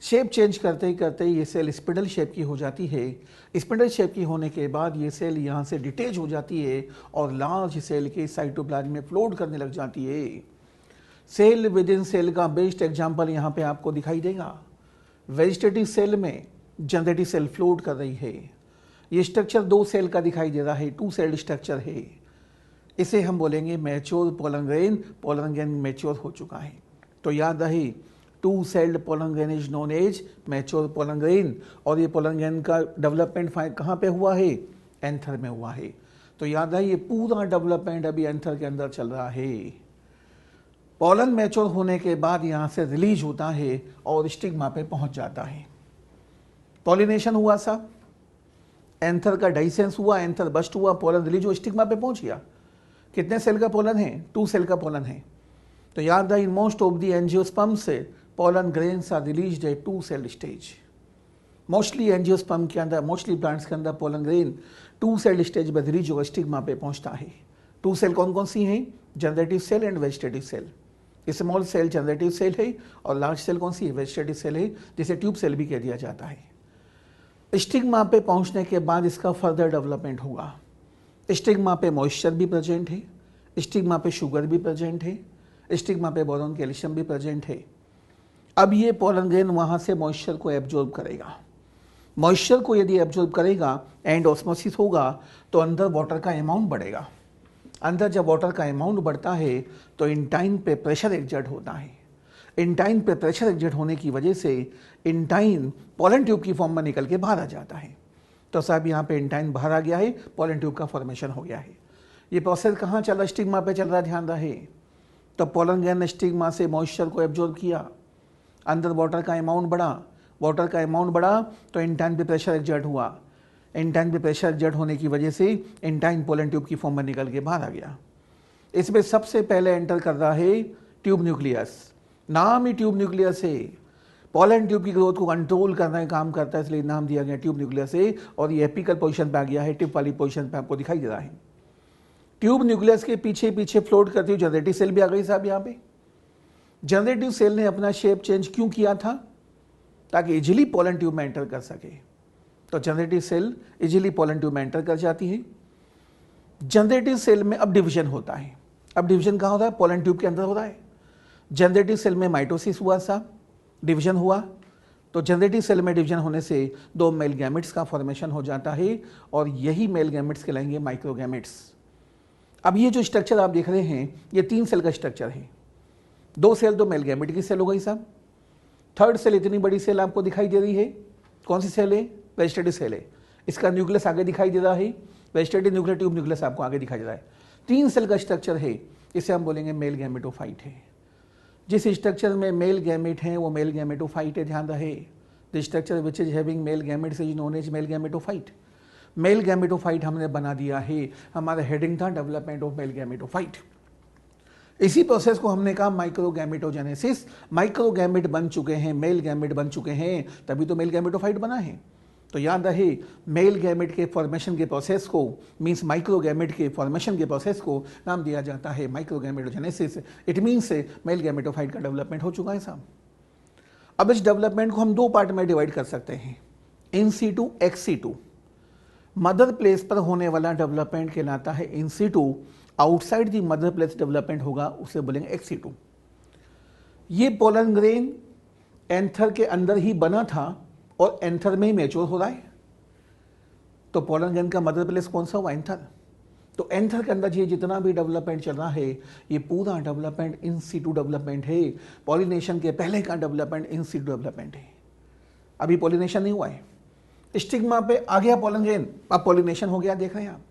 शेप चेंज करते ही करते ये सेल स्पिंडल शेप की हो जाती है। स्पिंडल शेप की होने के बाद ये सेल यहाँ से डिटेच हो जाती है और लार्ज सेल के साइटोप्लाज्म में फ्लोट करने लग जाती है। सेल विद इन सेल का बेस्ट एग्जाम्पल यहाँ पे आपको दिखाई देगा। वेजिटेटिव सेल में जनरेटिव सेल फ्लोट कर रही है। ये स्ट्रक्चर 2 सेल का दिखाई दे रहा है, 2 सेल स्ट्रक्चर है। इसे हम बोलेंगे mature pollen grain, pollen grain mature हो चुका है। तो याद रहे, 2 celled pollen grain is known as mature pollen grain, और ये पोलन ग्रेन का डेवलपमेंट कहाँ पे हुआ है? एंथर में हुआ है। तो याद है, ये पूरा डेवलपमेंट अभी एंथर के अंदर चल रहा है। पोलन मैच्योर होने के बाद यहाँ से रिलीज होता है और स्टिग्मा पे पहुंच जाता है। पॉलिनेशन हुआ सा, एंथर का डाइसेंस हुआ, एंथर बस्ट हुआ, पोलन रिलीज हुआ, स्टिग्मा पे पहुंच गया। कितने सेल का पोलन है? 2 सेल का पोलन है। तो याद है, in most of the angiosperm से pollen grains are released at 2 cell stage. Mostly angiosperm के अंदर, मोस्टली प्लांट्स के अंदर पोलन ग्रेन 2 सेल स्टेज में रिलीज होकर स्टिग्मा पे पहुंचता है। 2 सेल कौन कौन सी हैं? Generative cell and vegetative cell. Small cell generative cell है और लार्ज सेल कौन सी है? वेजिटेटिव सेल है, जिसे ट्यूब सेल भी कह दिया जाता है। स्टिग्मा पे पहुंचने के बाद इसका फर्दर डेवलपमेंट होगा। स्टिग्मा पे मॉइस्चर भी प्रेजेंट है, स्टिग्मा पे शुगर भी प्रेजेंट है, स्टिग्मा पे बोरॉन कैल्शियम भी प्रेजेंट है। अब ये पोलन ग्रेन वहाँ से मॉइस्चर को एब्जॉर्ब करेगा। मॉइस्चर को यदि एब्जॉर्ब करेगा एंड ऑस्मोसिस होगा तो अंदर वाटर का अमाउंट बढ़ेगा। अंदर जब वाटर का अमाउंट बढ़ता है तो इंटाइन पे प्रेशर एक्सर्ट होता है। इंटाइन पे प्रेशर एक्सर्ट होने की वजह से इंटाइन पोलन ट्यूब की फॉर्म में निकल के बाहर आ जाता है। तो साहब यहाँ पे इंटाइन बाहर आ गया है, पोलन ट्यूब का फॉर्मेशन हो गया है। ये प्रोसेस कहाँ चल रहा? स्टिग्मा पे चल रहा, ध्यान रहे। तो पोलन ग्रेन ने स्टिग्मा से मॉइस्चर को एब्जॉर्ब किया, अंदर वाटर का अमाउंट बढ़ा, वाटर का अमाउंट बढ़ा तो इंटाइन पे प्रेशर एक्सर्ट हुआ। इंटाइन पे प्रेशर एक्सर्ट होने की वजह से इंटाइन पोलन ट्यूब की फॉर्म में निकल के बाहर आ गया। इसमें सबसे पहले एंटर कर रहा है ट्यूब न्यूक्लियस। नाम ही ट्यूब न्यूक्लियस है, पोलन ट्यूब की ग्रोथ को कंट्रोल करने का काम करता है, इसलिए नाम दिया गया ट्यूब न्यूक्लियस है। और ये एपिकल पोजीशन पे आ गया है, टिप वाली पोजीशन पे आपको दिखाई दे रहा है। ट्यूब न्यूक्लियस के पीछे पीछे फ्लोट करती हुई जनरेटिव सेल भी आ गई साहब। यहाँ पे जनरेटिव सेल ने अपना शेप चेंज क्यों किया था? ताकि इजिली पोलन ट्यूब में एंटर कर सके। तो generative cell easily pollen tube में एंटर कर जाती है। जनरेटिव सेल में अब डिवीजन होता है। अब डिवीजन कहाँ होता है? पोलन ट्यूब के अंदर हो रहा है। जनरेटिव सेल में माइटोसिस हुआ साहब, डिवीजन हुआ। तो जनरेटिव सेल में डिवीजन होने से 2 मेल गैमेट्स का फॉर्मेशन हो जाता है और यही मेल गैमेट्स कहलाएंगे माइक्रोगैमेट्स। अब ये जो स्ट्रक्चर आप देख रहे हैं ये 3 सेल का स्ट्रक्चर है। 2 सेल तो मेल गैमेट की सेल हो गई साहब। थर्ड सेल इतनी बड़ी सेल आपको दिखाई दे रही है, कौन सी सेल है? वेजिटेटिव सेल है। इसका न्यूक्लियस आगे दिखाई दे रहा है, वेजिटेटिव न्यूक्लियर ट्यूब न्यूक्लियस आपको आगे दिखाई दे रहा है। 3 सेल का स्ट्रक्चर है, इसे हम बोलेंगे मेल गैमेटोफाइट है। जिस स्ट्रक्चर में मेल गैमेट है वो मेल गैमेटोफाइट है, ध्यान रहे। The structure which is having male gametes is known as male gametophyte. Male gametophyte हमने बना दिया है, हमारा हेडिंग था डेवलपमेंट ऑफ मेल गैमेटोफाइट। इसी प्रोसेस को हमने कहा माइक्रोगैमेटोजेनेसिस। माइक्रोगैमेट बन चुके हैं, मेल गैमेट बन चुके हैं, तभी तो मेल गैमेटोफाइट बना है। तो याद रहे, मेल गैमेट के फॉर्मेशन के प्रोसेस को मींस माइक्रोगैमेट के फॉर्मेशन के प्रोसेस को नाम दिया जाता है माइक्रोगैमेटोजेनेसिस। इट मींस मेल गैमेटोफाइट का डेवलपमेंट हो चुका है साहब। अब इस डेवलपमेंट को हम 2 पार्ट में डिवाइड कर सकते हैं, in situ ex situ. Mother place पर होने वाला डेवलपमेंट कहलाता है in situ, outside the mother place development होगा उसे बोलेंगे एक्स सीटू। ये पोलन ग्रेन एंथर के अंदर ही बना था और एंथर में ही मैच्योर हो रहा है। तो पोलन ग्रेन का मदर प्लेस कौन सा हुआ? एंथर। तो एंथर के अंदर ये जितना भी डेवलपमेंट चल रहा है ये पूरा डेवलपमेंट इन सीटू डेवलपमेंट है। पॉलिनेशन के पहले का डेवलपमेंट इन सीटू डेवलपमेंट है। अभी पॉलिनेशन नहीं हुआ है। स्टिग्मा पे आ गया पोलन ग्रेन, अब पॉलिनेशन हो गया, देख रहे हैं आप।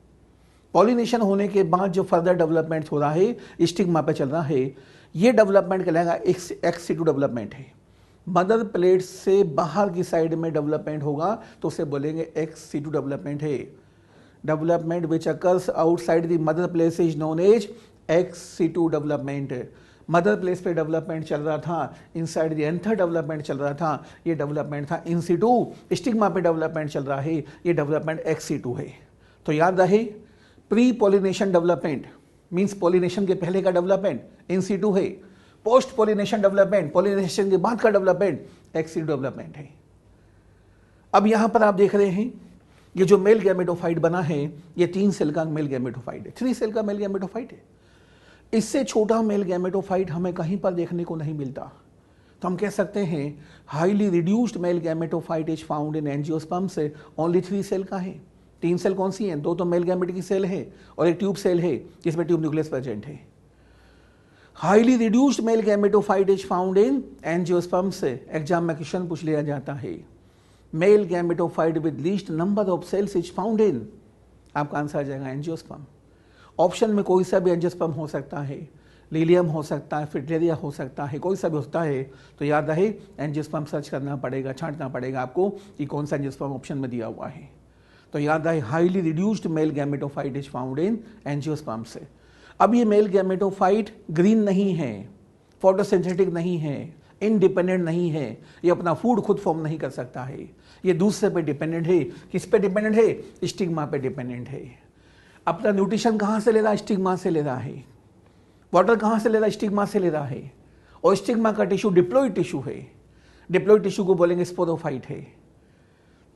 पॉलिनेशन होने के बाद जो फर्दर डेवलपमेंट हो रहा है स्टिग्मा पे चल रहा है, ये डेवलपमेंट कहलाएगा एक्स सीटू डेवलपमेंट है। मदर प्लेट से बाहर की साइड में डेवलपमेंट होगा तो उसे बोलेंगे एक्स सीटू डेवलपमेंट है। Development which occurs outside the mother place is known as ex situ development. Mother place पे डेवलपमेंट चल रहा था, इनसाइड द एंथर डेवलपमेंट चल रहा था, ये डेवलपमेंट था इन सीटू। स्टिग्मा पे डेवलपमेंट चल रहा है, ये डेवलपमेंट एक्स सीटू है। तो याद रहे, pre pollination development means pollination के पहले का डेवलपमेंट इन सीटू है। पोस्ट पॉलिनेशन डेवलपमेंट, पॉलिनेशन के बाद का डेवलपमेंट एक्स सीटू डेवलपमेंट है। अब यहां पर आप देख रहे हैं ये जो मेल गैमेटोफाइट बना है ये 3 सेल का मेल गैमेटोफाइट है, 3 सेल का मेल गैमेटोफाइट है। इससे छोटा मेल गैमेटोफाइट हमें कहीं पर देखने को नहीं मिलता। तो हम कह सकते हैं highly reduced male gametophyte is found in angiosperm से ओनली 3 सेल का है। तीन सेल कौन सी हैं? दो तो मेल गैमेट की सेल है और एक ट्यूब सेल है जिसमें ट्यूब न्यूक्लियस प्रेजेंट है। Highly reduced male gametophyte is found in angiosperm से एग्जाम में क्वेश्चन पूछ लिया जाता है। Male gametophyte with least number of cells is found in, आपका आंसर आ जाएगा एंजियोस्पर्म। ऑप्शन में कोई सा भी एंजियोस्पर्म हो सकता है, लीलियम हो सकता है, फ्रिटलेरिया हो सकता है, कोई सा भी होता है, तो याद रहे एंजियोस्पर्म सर्च करना पड़ेगा, छांटना पड़ेगा आपको कि कौन सा एंजियोस्पर्म ऑप्शन में दिया हुआ है। तो याद रहे highly reduced male gametophyte is found in angiosperm से। अब ये मेल गैमेटोफाइट ग्रीन नहीं है, फोटोसिंथेटिक नहीं है, इंडिपेंडेंट नहीं है, ये अपना फूड खुद फॉर्म नहीं कर सकता है, ये दूसरे पे डिपेंडेंट है। किस पे डिपेंडेंट है? स्टिग्मा पे डिपेंडेंट है। अपना न्यूट्रिशन कहाँ से ले रहा है? स्टिग्मा से ले रहा है। वाटर कहाँ से ले रहा है? स्टिग्मा से ले रहा है। और स्टिग्मा का टिश्यू डिप्लॉइड टिश्यू है, डिप्लॉइड टिश्यू को बोलेंगे स्पोरोफाइट है।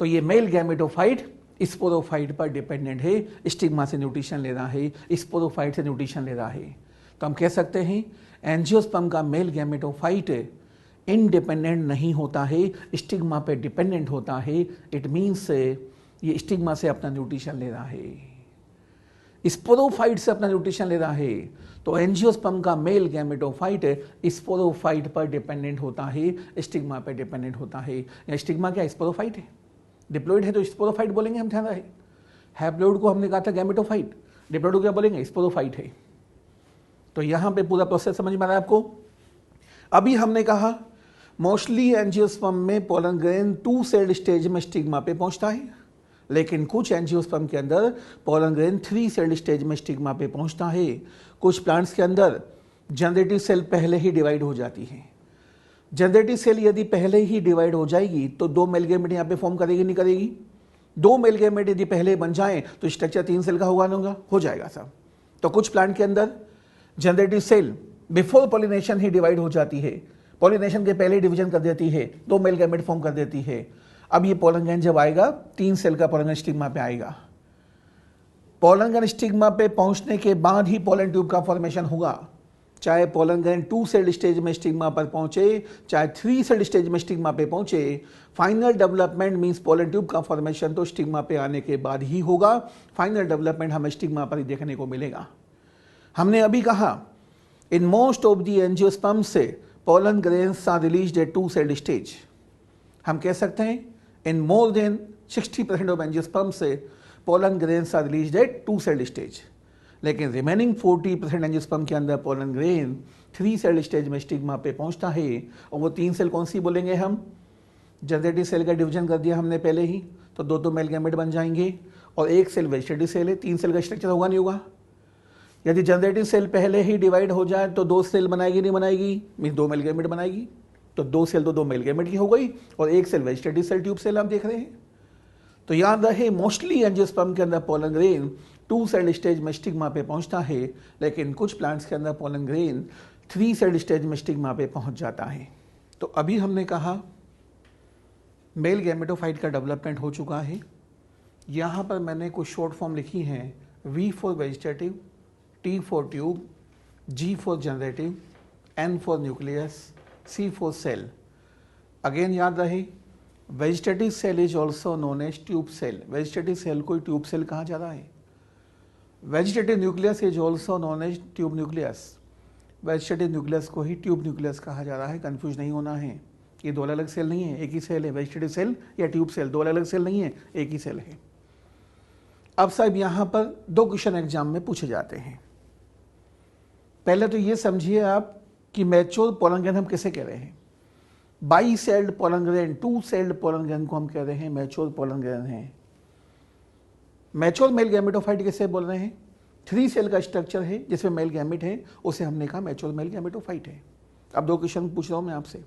तो ये मेल गैमेटोफाइट स्पोरोफाइट पर डिपेंडेंट है, स्टिग्मा से न्यूट्रिशन ले रहा है, स्पोरोफाइट से न्यूट्रिशन ले रहा है। तो हम कह सकते हैं एंजियोस्पर्म का मेल गैमेटोफाइट इंडिपेंडेंट नहीं होता है, स्टिग्मा पे डिपेंडेंट होता है। इट मीन्स ये स्टिग्मा से अपना न्यूट्रिशन ले रहा है, स्पोरोफाइट से अपना न्यूट्रिशन ले रहा है। तो एंजियोस्पर्म का मेल गैमेटोफाइट स्पोरोफाइट पर डिपेंडेंट होता है, स्टिग्मा पर डिपेंडेंट होता है। या स्टिग्मा क्या स्पोरोफाइट है? डिप्लॉइड है तो स्पोरोफाइट बोलेंगे हम, ध्यान रहे। हैप्लॉइड को हमने कहा था गैमेटोफाइट, डिप्लॉइड को क्या बोलेंगे? स्पोरोफाइट है। तो यहां पे पूरा प्रोसेस समझ में आ रहा है आपको। अभी हमने कहा मोस्टली एंजियोस्पर्म में पोलन ग्रेन 2 सेल्ड स्टेज में स्टिग्मा पे पहुंचता है, लेकिन कुछ एंजियोस्पर्म के अंदर पोलन ग्रेन 3 सेल्ड स्टेज में स्टिग्मा पे पहुंचता है। कुछ प्लांट्स के अंदर जनरेटिव सेल पहले ही डिवाइड हो जाती है। जनरेटिव सेल यदि पहले ही डिवाइड हो जाएगी तो 2 मेल गैमेट यहाँ पे फॉर्म करेगी नहीं करेगी? 2 मेल गैमेट यदि पहले बन जाए तो स्ट्रक्चर 3 सेल का होगा, हो जाएगा सब। तो कुछ प्लांट के अंदर जनरेटिव सेल बिफोर पॉलिनेशन ही डिवाइड हो जाती है, पॉलिनेशन के पहले डिवीजन कर देती है, 2 मेल गैमेट फॉर्म कर देती है। अब ये पोलन ग्रेन जब आएगा 3 सेल का पोलन ग्रेन स्टिग्मा पे आएगा। पोलन ग्रेन स्टिग्मा पे पहुंचने के बाद ही पोलन ट्यूब का फॉर्मेशन होगा। चाहे पोलन ग्रेन 2 सेल्ड स्टेज में स्टिग्मा पर पहुंचे, चाहे 3 सेल्ड स्टेज में स्टिग्मा पे पहुंचे, final development means pollen tube का फॉर्मेशन तो स्टिग्मा पे आने के बाद ही होगा। फाइनल डेवलपमेंट हमें स्टिग्मा पर ही देखने को मिलेगा। हमने अभी कहा in most of the angiosperm से pollen grains are released at 2 celled stage. हम कह सकते हैं in more than 60% of angiosperm से pollen grains are released at 2 celled stage, लेकिन रिमेनिंग 40% एंजियोस्पर्म के अंदर पोलन ग्रेन 3 सेल स्टेज में स्टिग्मा पे पहुंचता है। और वो 3 सेल कौन सी बोलेंगे हम? जनरेटिव सेल का डिवीजन कर दिया हमने पहले ही, तो 2 मेल गैमेट बन जाएंगे और 1 सेल वेजिटेटिव सेल है। 3 सेल का स्ट्रक्चर होगा नहीं होगा? यदि जनरेटिव सेल पहले ही डिवाइड हो जाए तो 2 सेल बनाएगी नहीं बनाएगी? मीन 2 मेल गैमेट बनाएगी। तो 2 सेल तो 2 मेल गैमेट की हो गई और 1 cell vegetative cell tube cell आप देख रहे हैं। तो याद रहे मोस्टली एंजियोस्पर्म के अंदर पोलन ग्रेन 2 सेल स्टेज में स्टिग्मा पे पहुंचता है, लेकिन कुछ प्लांट्स के अंदर पोलन ग्रेन 3 सेल स्टेज में स्टिग्मा पे पहुंच जाता है। तो अभी हमने कहा मेल गैमेटोफाइट का डेवलपमेंट हो चुका है। यहाँ पर मैंने कुछ शॉर्ट फॉर्म लिखी हैं, V for vegetative, T for tube, G for generative, N for nucleus, C for cell. Again याद रहे vegetative cell is also known as tube cell. Vegetative cell को ट्यूब सेल कहा जा रहा है। Vegetative nucleus is also known as tube nucleus. Vegetative nucleus को ही tube nucleus कहा जा रहा है, कंफ्यूज नहीं होना है। ये 2 अलग सेल नहीं है, एक ही सेल है। वेजिटेटिव सेल या ट्यूब सेल 2 अलग सेल नहीं है, एक ही सेल है। अब साहब यहाँ पर 2 क्वेश्चन एग्जाम में पूछे जाते हैं। पहले तो ये समझिए आप कि मैच्योर पोलन ग्रेन हम किसे कह रहे हैं? By sailed pollen grain, 2 celled pollen grain को हम कह रहे हैं मैच्योर पोलन ग्रेन है। मैच्योर मेल गैमेटोफाइट किसे बोल रहे हैं? 3 सेल का स्ट्रक्चर है जिसमें मेल गैमेट है, उसे हमने कहा मैच्योर मेल गैमेटोफाइट है। अब 2 क्वेश्चन पूछ रहा हूं मैं आपसे।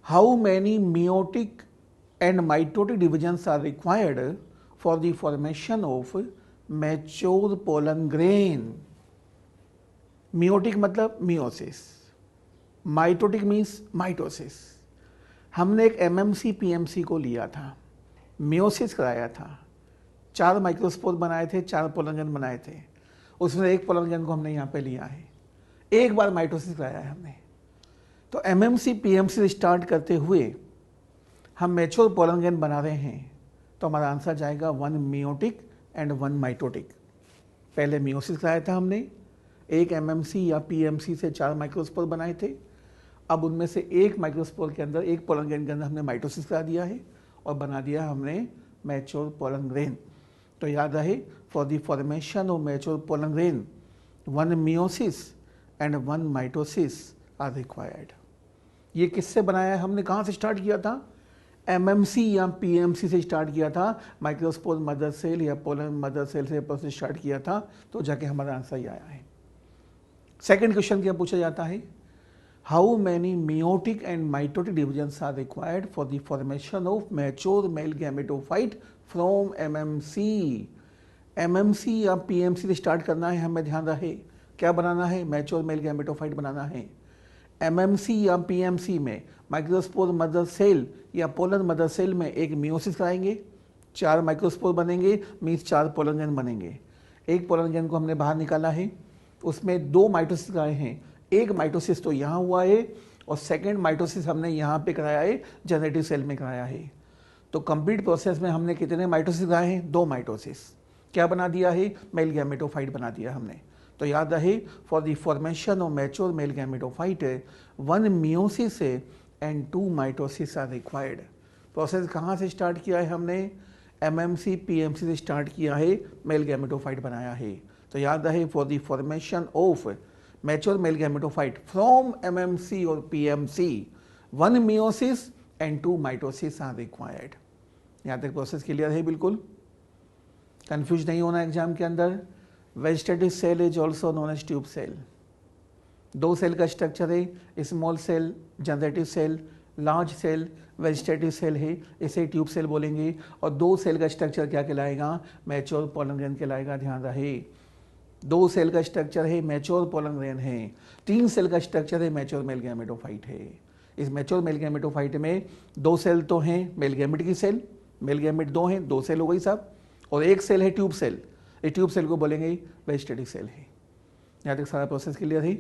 How many meiotic and mitotic divisions are required for the formation of mature pollen grain? Meiotic मतलब मियोसिस, माइटोटिक मीन्स माइटोसिस। हमने एक MMC PMC को लिया था, मियोसिस कराया था, 4 माइक्रोस्पोर बनाए थे, 4 पोलन ग्रेन बनाए थे। उसमें 1 पोलन ग्रेन को हमने यहाँ पे लिया है, एक बार माइटोसिस कराया है हमने। तो MMC PMC स्टार्ट करते हुए हम मैच्योर पोलन ग्रेन बना रहे हैं तो हमारा आंसर जाएगा 1 मियोटिक एंड 1 माइटोटिक। पहले मियोसिस कराया था हमने, एक एमएमसी या पीएमसी से 4 माइक्रोस्पोर बनाए थे। अब उनमें से एक माइक्रोस्पोर के अंदर, एक पोलन ग्रेन के अंदर हमने माइटोसिस करा दिया है और बना दिया हमने मैच्योर पोलन ग्रेन। तो याद रहे, for the formation of mature pollen grain 1 meiosis and 1 mitosis are required. ये किससे बनाया है हमने, कहाँ से स्टार्ट किया था? एमएमसी या पीएमसी से स्टार्ट किया था, माइक्रोस्पोर मदर सेल या पोलन मदर सेल से प्रोसेस स्टार्ट किया था, तो जाके हमारा आंसर ये आया है। सेकंड क्वेश्चन क्या पूछा जाता है, how many meiotic and mitotic divisions are required for the formation of mature male gametophyte from MMC. MMC या पीएमसी से स्टार्ट करना है हमें, ध्यान रहे क्या बनाना है, मैच्योर मेल गैमेटोफाइट बनाना है। एमएमसी या पीएमसी में माइक्रोस्पोर मदर सेल या पोलन मदर सेल में एक मियोसिस कराएंगे, 4 माइक्रोस्पोर बनेंगे, मीन्स 4 पोलन ग्रेन बनेंगे। एक पोलन ग्रेन को हमने बाहर निकाला है, उसमें 2 माइटोसिस कराए हैं, एक माइटोसिस तो यहाँ हुआ है और सेकेंड माइटोसिस हमने यहाँ पे कराया है, जनरेटिव सेल में कराया है। तो कंप्लीट प्रोसेस में हमने कितने माइटोसिस कराए हैं, 2 माइटोसिस। क्या बना दिया है, मेल गैमेटोफाइट बना दिया हमने। तो याद रहे, for the formation of mature male gametophyte 1 meiosis and 2 mitosis are required. Process कहाँ से स्टार्ट किया है हमने, एमएमसी पीएमसी से स्टार्ट किया है, मेल गैमेटोफाइट बनाया है। तो याद रहे, for the formation of mature male gametophyte from MMC और PMC 1 meiosis and 2 mitosis are required. यहाँ तक प्रोसेस क्लियर है, बिल्कुल कंफ्यूज नहीं होना एग्जाम के अंदर। Vegetative cell is also known as tube cell. 2 cell का स्ट्रक्चर है, small cell generative cell, large cell vegetative cell है, इसे ट्यूब सेल बोलेंगे। और 2 सेल का स्ट्रक्चर क्या कहलाएगा, मैच्योर पोलन ग्रेन कहलाएगा। ध्यान रहे, 2 सेल का स्ट्रक्चर है, मैच्योर पोलन ग्रेन है। 3 सेल का स्ट्रक्चर है, मैच्योर मेल गैमेटोफाइट है। इस मैच्योर मेल गैमेटोफाइट में 2 सेल तो हैं मेल गैमेट की सेल, मेल गैमेट 2 हैं, 2 सेल हो गई साहब, और एक सेल है ट्यूब सेल। इस ट्यूब सेल को बोलेंगे वेजिटेटिव सेल है। यहाँ तक सारा प्रोसेस क्लियर है।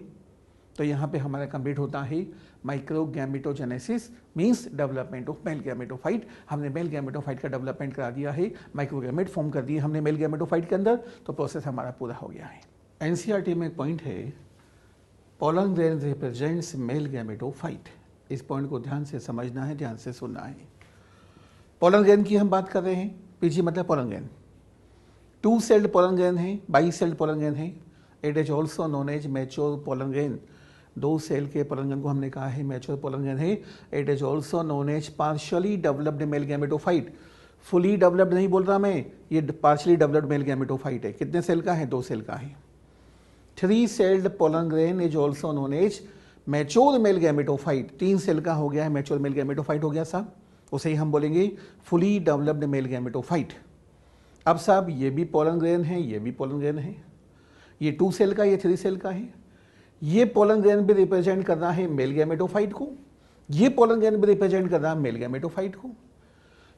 तो यहाँ पे हमारा कंप्लीट होता है micro gametogenesis, means development of male gametophyte. हमने मेल गैमेटोफाइट का डेवलपमेंट करा दिया है, माइक्रो गैमेट फॉर्म कर दिए हमने मेल गैमेटोफाइट के अंदर, तो प्रोसेस हमारा पूरा हो गया है। एनसीईआरटी में एक पॉइंट है, pollen grain represents male gametophyte. इस पॉइंट को ध्यान से समझना है, ध्यान से सुनना है। पोलन ग्रेन की हम बात कर रहे हैं, पीजी मतलब pollen grain. 2 celled pollen grain है, 22 सेल्ड पोलन ग्रेन है। It is also known as mature pollen grain. 2 cell के पोलन ग्रेन को हमने कहा है मैच्योर पोलन ग्रेन है। It is also known as partially developed male gametophyte. Fully developed नहीं बोल रहा मैं, ये पार्शियली डेवलप्ड मेल गैमेटोफाइट है। कितने सेल का है, 2 सेल का है। 3 celled pollen grain is also known as mature male gametophyte. 3 cell का हो गया है, मैच्योर मेल गैमेटोफाइट हो गया साहब, उसे ही हम बोलेंगे फुली डेवलप्ड मेल गैमेटोफाइट। अब साहब ये भी पोलन ग्रेन है, ये भी पोलन ग्रेन है, ये 2 सेल का, ये 3 सेल का है। ये पोलन ग्रेन भी रिप्रेजेंट कर रहा है मेल गैमेटोफाइट को, ये पोलन ग्रेन भी रिप्रेजेंट कर रहा है मेल गैमेटोफाइट को।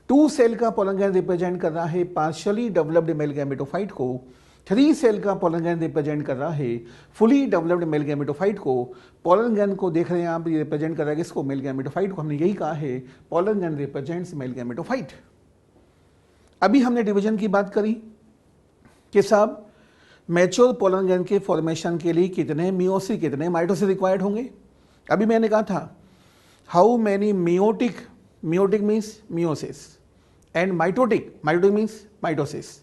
2 सेल का पोलन ग्रेन रिप्रेजेंट कर रहा है पार्शियली डेवलप्ड मेल गैमेटोफाइट को। 3 सेल का पोलन ग्रेन रिप्रेजेंट कर रहा है फुली डेवलप्ड मेल गैमेटोफाइट को। पोलन ग्रेन को देख रहे हैं आप, रिप्रेजेंट कर रहा है किसको, मेल गैमेटोफाइट को। हमने यही कहा है pollen grain represents male gametophyte. अभी हमने डिवीजन की बात करी कि साहब मैच्योर पोलन ग्रेन के फॉर्मेशन के लिए कितने मियोसिस कितने माइटोसिस रिक्वायर्ड होंगे। अभी मैंने कहा था how many meiotic, meiotic means meiosis, and mitotic, mitotic means mitosis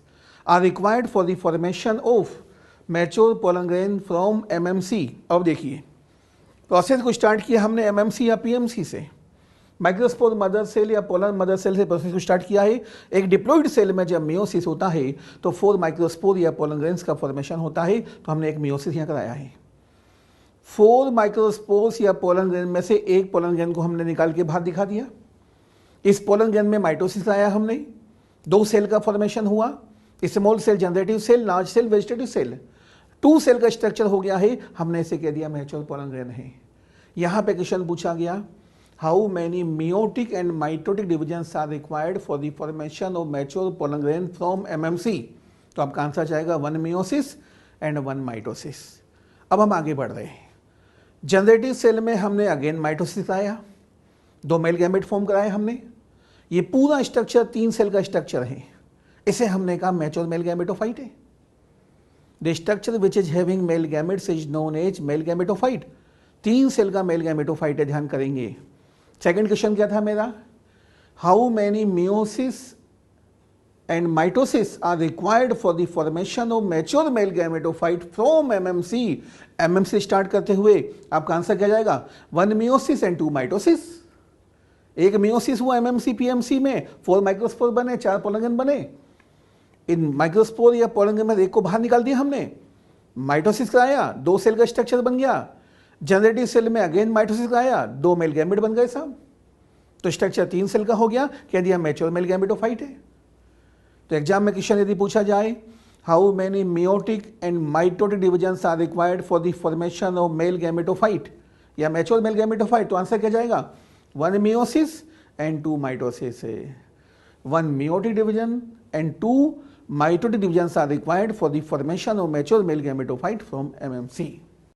are required for the formation of mature pollen grain from MMC. अब देखिए प्रोसेस को स्टार्ट किया हमने एमएमसी या पीएमसी से, माइक्रोस्पोर मदर सेल या पोलन मदर सेल से process को स्टार्ट किया है। एक डिप्लॉइड सेल में जब मियोसिस होता है तो 4 माइक्रोस्पोर या पोलन ग्रेन्स का फॉर्मेशन होता है, तो हमने एक मियोसिस यहाँ कराया है। 4 माइक्रोस्पोर्स या पोलन ग्रेन में से एक पोलन ग्रेन को हमने निकाल के बाहर दिखा दिया। इस पोलन ग्रेन में माइटोसिस आया, हमने 2 सेल का फॉर्मेशन हुआ, small cell generative cell, large cell vegetative cell. 2 cell का स्ट्रक्चर हो गया है, हमने इसे कह दिया मैच्योर पोलन ग्रेन है। यहाँ पे क्वेश्चन पूछा गया how many meiotic and mitotic divisions are required for the formation of mature pollen grain from MMC. तो आपका आंसर जाएगा 1 मियोसिस एंड 1 माइटोसिस। अब हम आगे बढ़ रहे हैं। जनरेटिव सेल में हमने अगेन माइटोसिस आया, 2 मेल गैमेट फॉर्म कराए हमने। ये पूरा स्ट्रक्चर 3 सेल का स्ट्रक्चर है, इसे हमने कहा मैच्योर मेल गैमेटोफाइट है। The structure which is having male gametes is known as male gametophyte. 3 cell का मेल गैमेटोफाइट है, ध्यान करेंगे। सेकंड क्वेश्चन क्या था मेरा, how many meiosis and mitosis are required for the formation of mature male gametophyte from MMC. MMC start करते हुए आपका आंसर क्या जाएगा, 1 मियोसिस एंड 2 माइटोसिस। एक मियोसिस हुआ एमएमसी पीएमसी में, 4 माइक्रोस्पोर बने, 4 पोलंगन बने। इन माइक्रोस्पोर या पोलंगन में एक को बाहर निकाल दिया हमने, माइटोसिस कराया, 2 सेल का स्ट्रक्चर बन गया। जनरेटिव सेल में अगेन माइटोसिस कराया, 2 मेल गैमेट बन गए साहब। तो स्ट्रक्चर 3 सेल का हो गया, कह दिया मैच्योर मेल गैमेटोफाइट है। तो एग्जाम में क्वेश्चन यदि पूछा जाए, how many meiotic and mitotic divisions are required for the formation of male gametophyte या मैच्योर मेल गैमेटोफाइट, तो आंसर क्या जाएगा, 1 मियोसिस एंड 2 माइटोसिस है। 1 meiotic division and 2 mitotic divisions are required for the formation of mature male gametophyte from MMC.